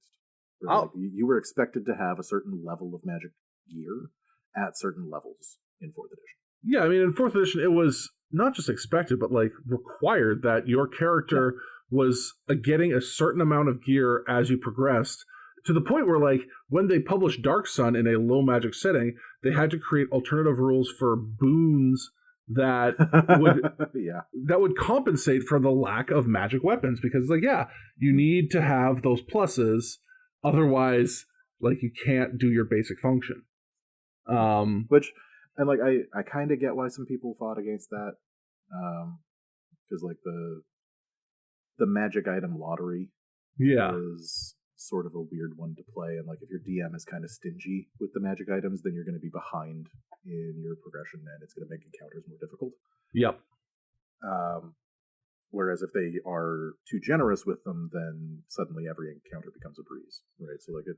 Like, you were expected to have a certain level of magic gear at certain levels in 4th edition. Yeah, I mean, in 4th edition, it was not just expected, but like required that your character was getting a certain amount of gear as you progressed, to the point where, like, when they published Dark Sun in a low magic setting, they had to create alternative rules for boons that would that would compensate for the lack of magic weapons, because, like, you need to have those pluses, otherwise, like, you can't do your basic function. And like I kind of get why some people fought against that, because like the magic item lottery is sort of a weird one to play, and like if your DM is kind of stingy with the magic items, then you're going to be behind in your progression, and it's going to make encounters more difficult. Yep. Whereas if they are too generous with them, then suddenly every encounter becomes a breeze, right? So like it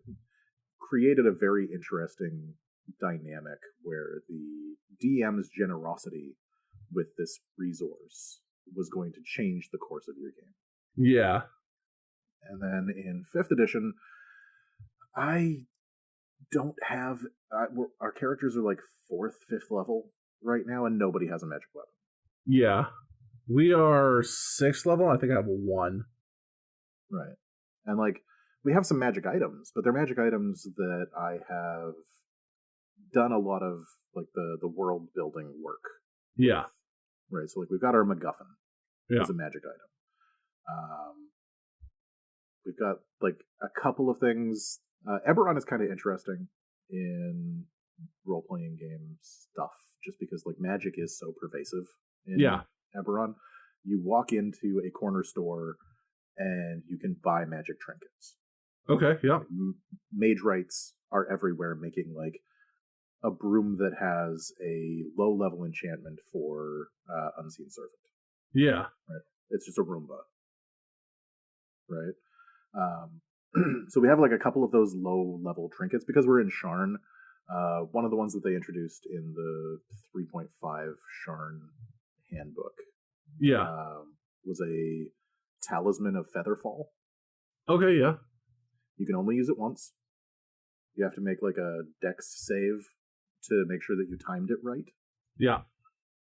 created a very interesting dynamic where the DM's generosity with this resource was going to change the course of your game. Yeah. And then in 5th edition, I don't have... our characters are like 4th, 5th level right now, and nobody has a magic weapon. Yeah. We are 6th level. I think I have 1. Right. And like, we have some magic items, but they're magic items that I have done a lot of like the world building work. Yeah. Right. So like we've got our MacGuffin as a magic item. We've got like a couple of things. Eberron is kind of interesting in role playing game stuff, just because like magic is so pervasive in Eberron. You walk into a corner store and you can buy magic trinkets. Okay. Yeah. Like, mage rights are everywhere, making like a broom that has a low-level enchantment for Unseen Servant. Yeah. Right. It's just a Roomba. Right? So we have like a couple of those low-level trinkets because we're in Sharn. One of the ones that they introduced in the 3.5 Sharn handbook was a Talisman of Featherfall. Okay, yeah. You can only use it once. You have to make like a dex save to make sure that you timed it right. Yeah.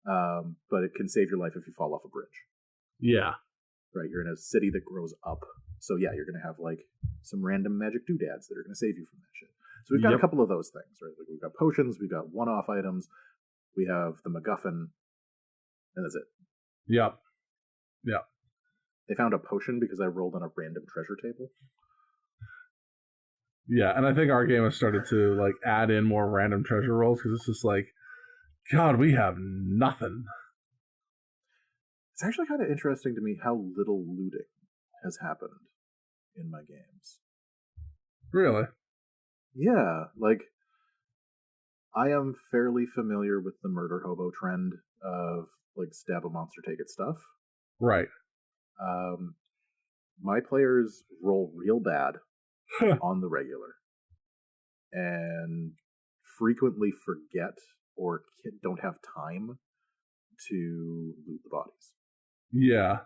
But it can save your life if you fall off a bridge. Yeah. Right, you're in a city that grows up. So yeah, you're going to have like some random magic doodads that are going to save you from that shit. So we've got a couple of those things, right? Like we've got potions, we've got one-off items, we have the MacGuffin, and that's it. Yep. Yeah. They found a potion because I rolled on a random treasure table. Yeah, and I think our game has started to like add in more random treasure rolls because it's just like, God, we have nothing. It's actually kind of interesting to me how little looting has happened in my games. Really? Yeah, like I am fairly familiar with the murder hobo trend of like stab a monster, take its stuff. Right. My players roll real bad on the regular and frequently forget or don't have time to loot the bodies. Yeah.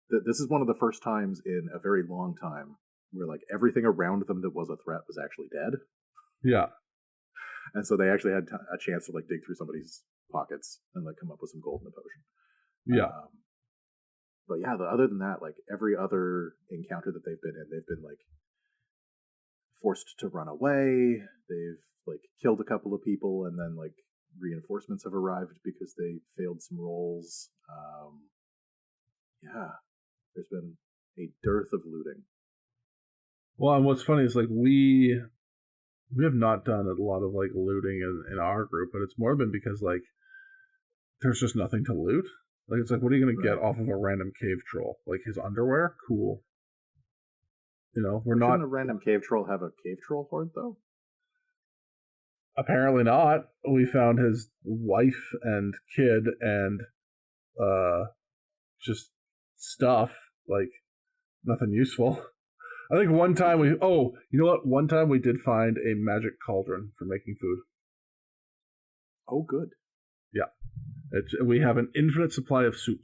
This is one of the first times in a very long time where like everything around them that was a threat was actually dead. Yeah. And so they actually had a chance to like dig through somebody's pockets and like come up with some gold in the potion. Yeah. But yeah, other than that, like every other encounter that they've been in, they've been like forced to run away. They've like killed a couple of people, and then like reinforcements have arrived because they failed some rolls. Yeah, there's been a dearth of looting. Well, and what's funny is like we We have not done a lot of like looting in our group, but it's more been because like there's just nothing to loot. Like it's like, what are you going to get off of a random cave troll? Like his underwear? Cool. You know, Shouldn't a random cave troll have a cave troll horde though? Apparently not. We found his wife and kid and just stuff, like nothing useful. I think one time you know what? One time we did find a magic cauldron for making food. Oh, good. Yeah. We have an infinite supply of soup.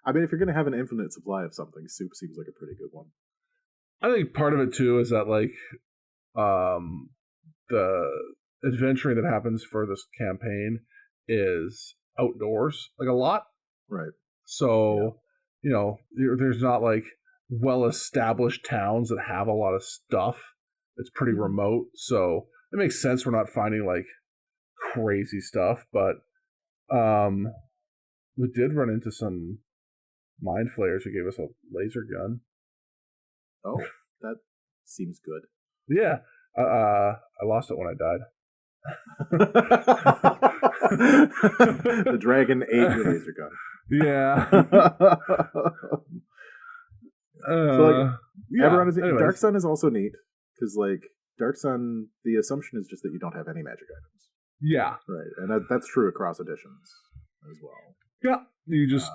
I mean, if you're going to have an infinite supply of something, soup seems like a pretty good one. I think part of it, too, is that, like, the adventuring that happens for this campaign is outdoors, like, a lot. Right. So, you know, there's not, like, well-established towns that have a lot of stuff. It's pretty remote, so it makes sense we're not finding, like, crazy stuff, but we did run into some mind flayers who gave us a laser gun. Oh, that seems good. Yeah. I lost it when I died. The dragon ate your laser gun. Yeah. So, like, everyone is, Dark Sun is also neat, because, like, Dark Sun, the assumption is just that you don't have any magic items. Yeah. Right, and that's true across editions as well. Yeah, you just...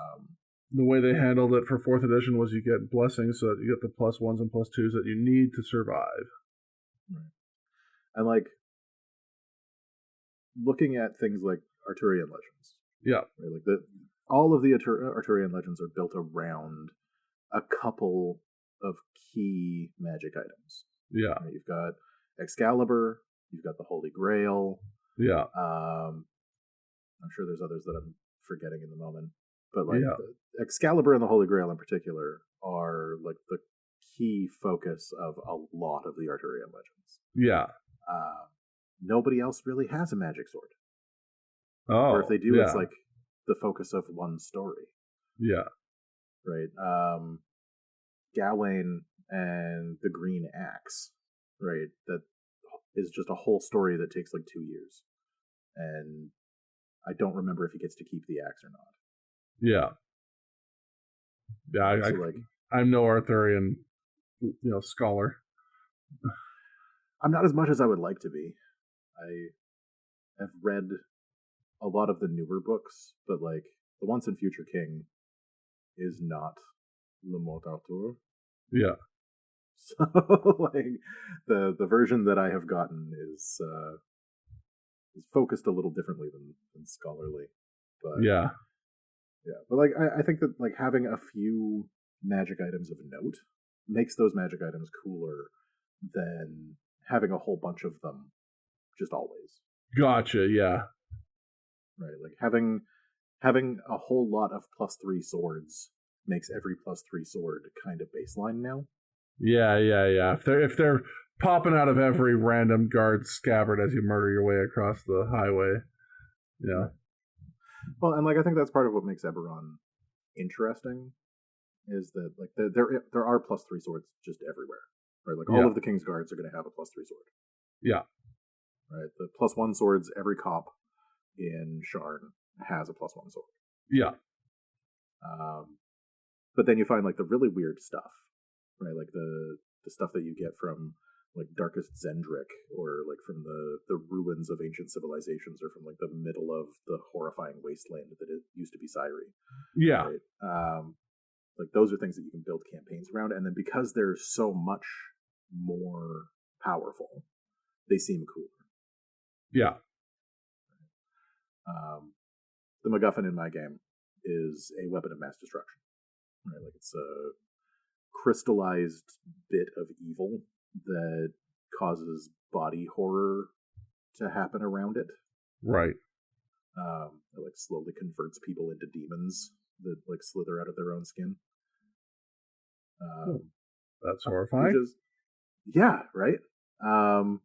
the way they handled it for 4th edition was you get blessings, so that you get the +1s and +2s that you need to survive. Right. And, like, looking at things like Arturian Legends. Yeah. Right, like, all of the Arturian Legends are built around a couple of key magic items. Yeah. Right, you've got Excalibur, you've got the Holy Grail. Yeah. I'm sure there's others that I'm forgetting in the moment. But, like, Excalibur and the Holy Grail in particular are, like, the key focus of a lot of the Arturian Legends. Yeah. Nobody else really has a magic sword. Oh. Or if they do, it's, like, the focus of one story. Yeah. Right. Gawain and the Green Axe, right? That is just a whole story that takes, like, 2 years. And I don't remember if he gets to keep the axe or not. Yeah. Yeah, I'm no Arthurian, scholar. I'm not as much as I would like to be. I have read a lot of the newer books, but, like, The Once and Future King is not Le Mort Arthur. Yeah. So, like, the version that I have gotten is focused a little differently than scholarly. But yeah. Yeah, but, like, I think that, like, having a few magic items of note makes those magic items cooler than having a whole bunch of them just always. Gotcha, yeah. Right, like, having a whole lot of +3 swords makes every +3 sword kind of baseline now. Yeah. If they're popping out of every random guard scabbard as you murder your way across the highway, yeah. Well, and, like, I think that's part of what makes Eberron interesting, is that, like, there are +3 swords just everywhere, right? Like, all of the King's Guards are going to have a +3 sword. Yeah. Right. The +1 swords, every cop in Sharn has a +1 sword. Yeah. But then you find, like, the really weird stuff, right? Like the stuff that you get from, like, Darkest Zendrick, or, like, from the ruins of ancient civilizations, or from, like, the middle of the horrifying wasteland that it used to be Syri. Yeah. Right? Like, those are things that you can build campaigns around, and then because they're so much more powerful, they seem cooler. Yeah. The MacGuffin in my game is a weapon of mass destruction. Right? Like, it's a crystallized bit of evil that causes body horror to happen around it. Right. It, like, slowly converts people into demons that, like, slither out of their own skin. That's horrifying. Yeah, right? And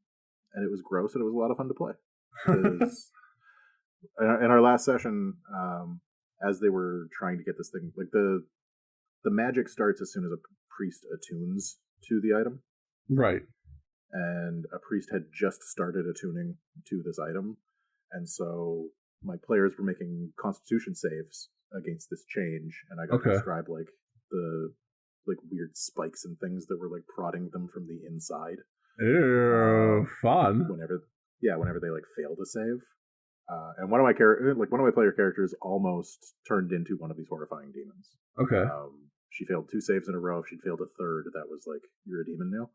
it was gross, and it was a lot of fun to play. In our last session, as they were trying to get this thing, like, the magic starts as soon as a priest attunes to the item. Right. And a priest had just started attuning to this item, and so my players were making constitution saves against this change, and I got to describe like the weird spikes and things that were like prodding them from the inside. Ew, fun. Whenever they like failed a save. And one of my player characters almost turned into one of these horrifying demons. Okay. She failed 2 saves in a row. If she'd failed a third, that was like, you're a demon now.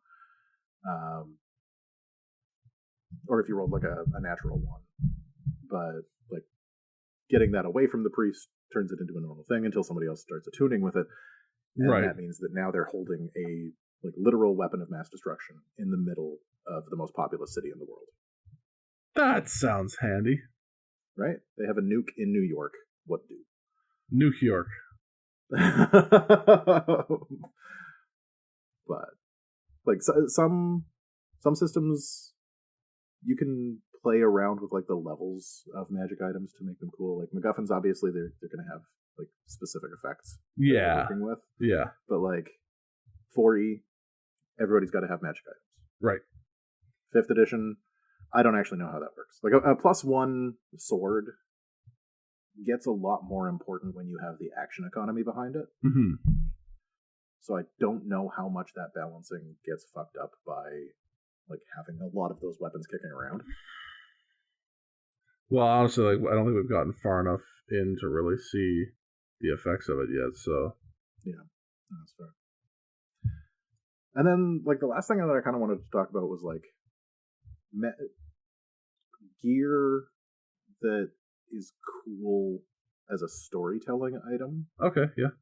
Or if you rolled like a natural one. But like getting that away from the priest turns it into a normal thing until somebody else starts attuning with it. And that means that now they're holding a like literal weapon of mass destruction in the middle of the most populous city in the world. That sounds handy. Right? They have a nuke in New York. What do? Nuke York. But like some systems you can play around with like the levels of magic items to make them cool. Like MacGuffins, obviously they're going to have like specific effects. Yeah. Working with. Yeah. But like 4E, everybody's got to have magic items. Right. 5th edition, I don't actually know how that works. Like a +1 sword gets a lot more important when you have the action economy behind it. Mm-hmm. So I don't know how much that balancing gets fucked up by like having a lot of those weapons kicking around. Well, honestly, like I don't think we've gotten far enough in to really see the effects of it yet. So yeah, that's fair. And then like the last thing that I kind of wanted to talk about was like gear that is cool as a storytelling item. Okay, yeah.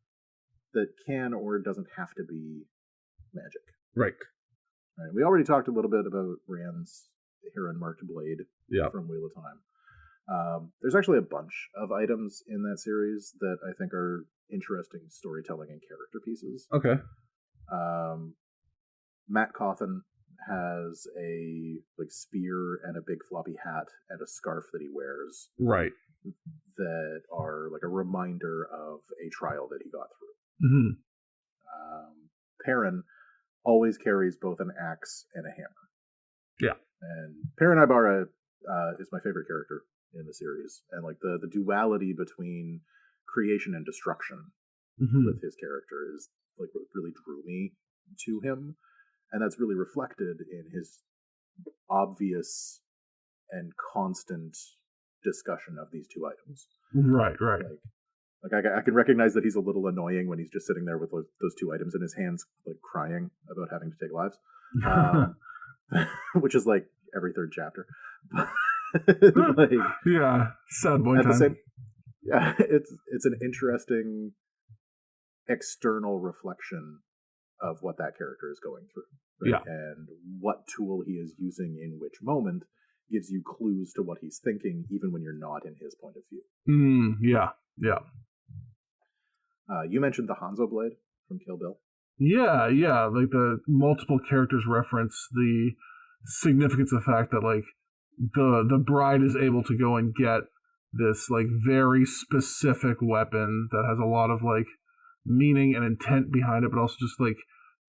That can or doesn't have to be magic. Right. Right. We already talked a little bit about Rand's Heron Marked Blade from Wheel of Time. There's actually a bunch of items in that series that I think are interesting storytelling and character pieces. Okay. Matt Cawthon has a like spear and a big floppy hat and a scarf that he wears. Right. That are like a reminder of a trial that he got through. Mm-hmm. Perrin always carries both an axe and a hammer. Yeah. And Perrin Ibarra is my favorite character in the series. And like the duality between creation and destruction with his character is like what really drew me to him. And that's really reflected in his obvious and constant discussion of these two items. Right. Like I can recognize that he's a little annoying when he's just sitting there with those two items in his hands, like crying about having to take lives, which is like every third chapter. Like, yeah, sad boy time. It's an interesting external reflection of what that character is going through, right? And what tool he is using in which moment gives you clues to what he's thinking, even when you're not in his point of view. Yeah. You mentioned the Hanzo blade from Kill Bill. Yeah. Like the multiple characters reference the significance of the fact that like the bride is able to go and get this like very specific weapon that has a lot of like meaning and intent behind it, but also just like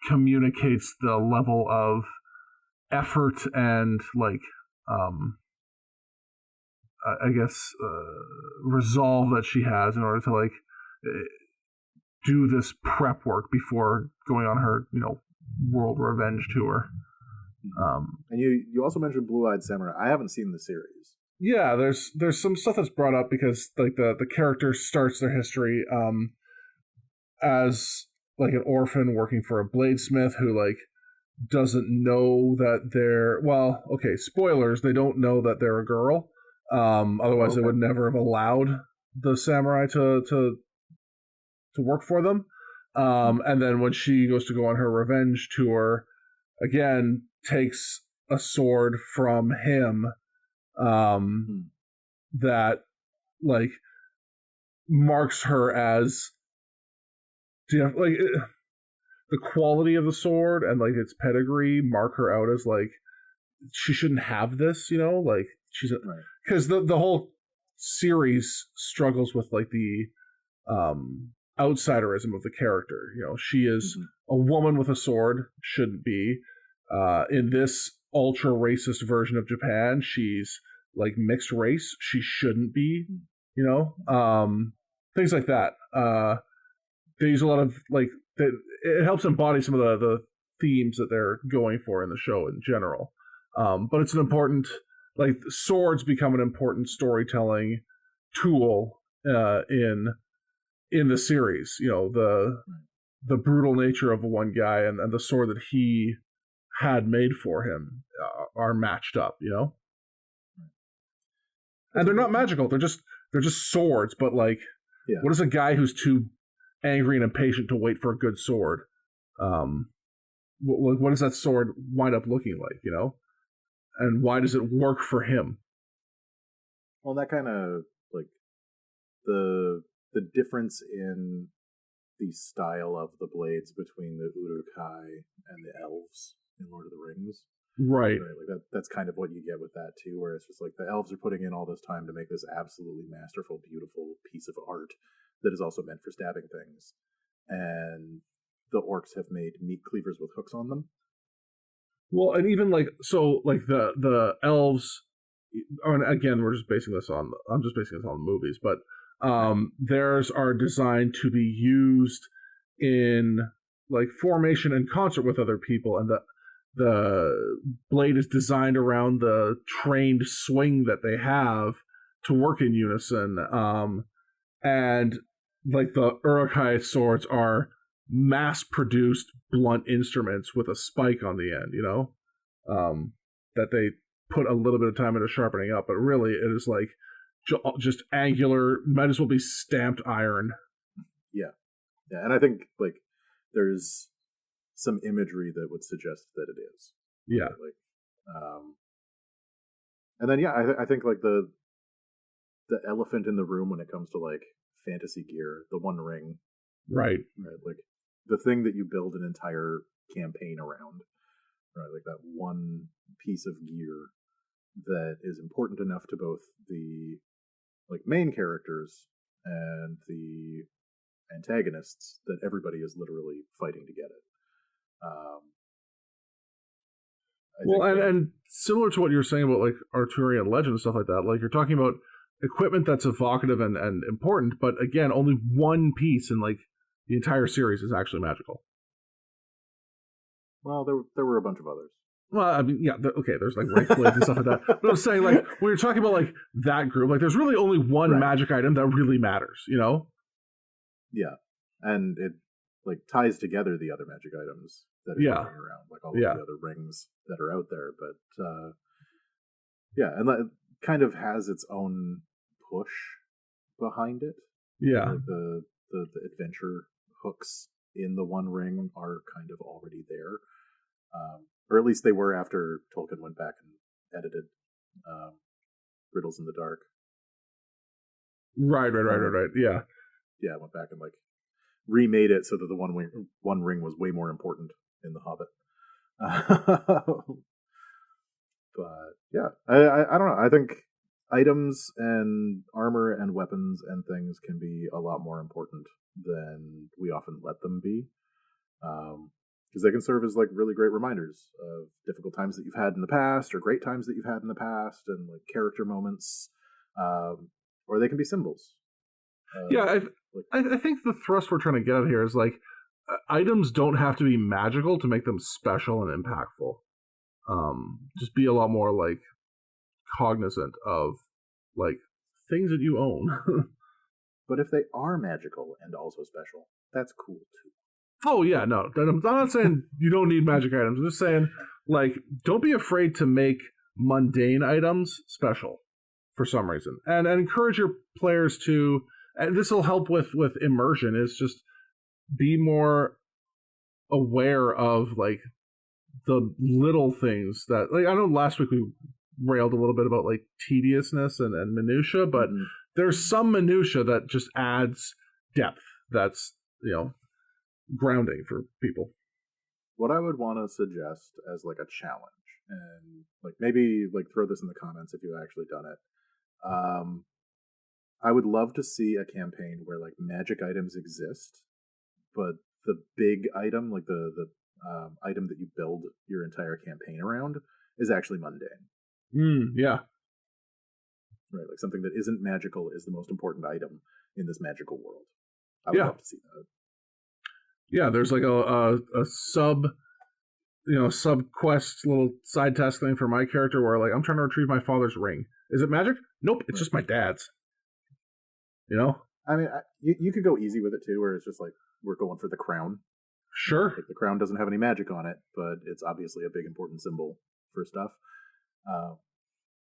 communicates the level of effort and like I guess resolve that she has in order to like do this prep work before going on her world revenge tour. And you also mentioned Blue-Eyed Samurai. I haven't seen the series. Yeah, there's some stuff that's brought up because like the character starts their history as like an orphan working for a bladesmith who like doesn't know that they're spoilers, they don't know that they're a girl. Otherwise they would never have allowed the samurai to work for them. And then when she goes to go on her revenge tour, again takes a sword from him that like marks her as the quality of the sword and like its pedigree mark her out as like she shouldn't have this, like she's because the whole series struggles with like the outsiderism of the character. She is a woman with a sword, shouldn't be. In this ultra racist version of Japan, she's like mixed race. She shouldn't be, things like that. They use a lot of it helps embody some of the themes that they're going for in the show in general. But it's an important, swords become an important storytelling tool in the series. The brutal nature of one guy and the sword that he had made for him are matched up, and they're not magical. They're just swords. But what is a guy who's too angry and impatient to wait for a good sword? What does that sword wind up looking like? And why does it work for him? Well, that kind of the difference in the style of the blades between the Uruk-hai and the elves in Lord of the Rings. Right. That's kind of what you get with that too, where it's just the elves are putting in all this time to make this absolutely masterful, beautiful piece of art that is also meant for stabbing things. And the orcs have made meat cleavers with hooks on them. Well, and even the elves, and again, I'm just basing this on the movies, but theirs are designed to be used in formation in concert with other people, and the blade is designed around the trained swing that they have to work in unison. And the Uruk-hai swords are mass-produced blunt instruments with a spike on the end, that they put a little bit of time into sharpening up, but really it is just angular, might as well be stamped iron. Yeah, and I think there's some imagery that would suggest that it is. Yeah. And then I think the elephant in the room when it comes to fantasy gear, the One Ring. Right. The thing that you build an entire campaign around, right? That one piece of gear that is important enough to both the main characters and the antagonists that everybody is literally fighting to get it. And similar to what you were saying about Arturian legend and stuff like that, you're talking about equipment that's evocative and important, but again, only one piece in the entire series is actually magical. Well, there were a bunch of others. Well, I mean, yeah, there's wraith blades and stuff like that. But I'm saying, when you're talking about that group, there's really only one magic item that really matters, Yeah, and it ties together the other magic items that are going around, all of the other rings that are out there. But and it kind of has its own push behind it. Yeah, the adventure hooks in the One Ring are kind of already there. Or at least they were after Tolkien went back and edited Riddles in the Dark. Right. Yeah. Yeah, went back and remade it so that the One Ring was way more important in The Hobbit. But yeah, I don't know. I think items and armor and weapons and things can be a lot more important than we often let them be. Because they can serve as really great reminders of difficult times that you've had in the past, or great times that you've had in the past, and character moments, or they can be symbols. I think the thrust we're trying to get at here is items don't have to be magical to make them special and impactful. Just be a lot more cognizant of things that you own. But if they are magical and also special, that's cool too. Oh, yeah, no. I'm not saying you don't need magic items. I'm just saying, don't be afraid to make mundane items special for some reason. And encourage your players to, and this will help with immersion, is just be more aware of, the little things that, I know last week we railed a little bit about, tediousness and minutia, but there's some minutia that just adds depth that's, grounding for people. What I would want to suggest as a challenge, and maybe throw this in the comments if you've actually done it. I would love to see a campaign where magic items exist, but the big item, the item that you build your entire campaign around is actually mundane. Yeah. Right, like something that isn't magical is the most important item in this magical world. I would love to see that. Yeah, there's like a sub quest little side task thing for my character where like I'm trying to retrieve my father's ring. Is it magic? Nope, it's just my dad's. You know? I mean, you could go easy with it too, where it's just like we're going for the crown. Sure. Like the crown doesn't have any magic on it, but it's obviously a big important symbol for stuff.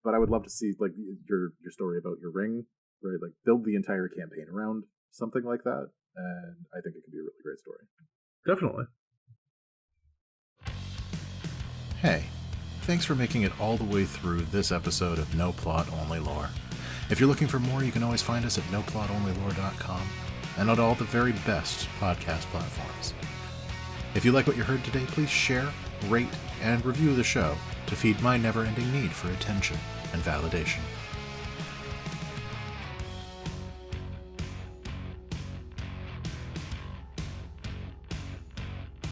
But I would love to see like your story about your ring, right? Like build the entire campaign around something like that, and I think it could be a really great story. Definitely. Hey, thanks for making it all the way through this episode of No Plot Only Lore. If you're looking for more, you can always find us at noplotonlylore.com and on all the very best podcast platforms. If you like what you heard today, please share, rate, and review the show to feed my never-ending need for attention and validation.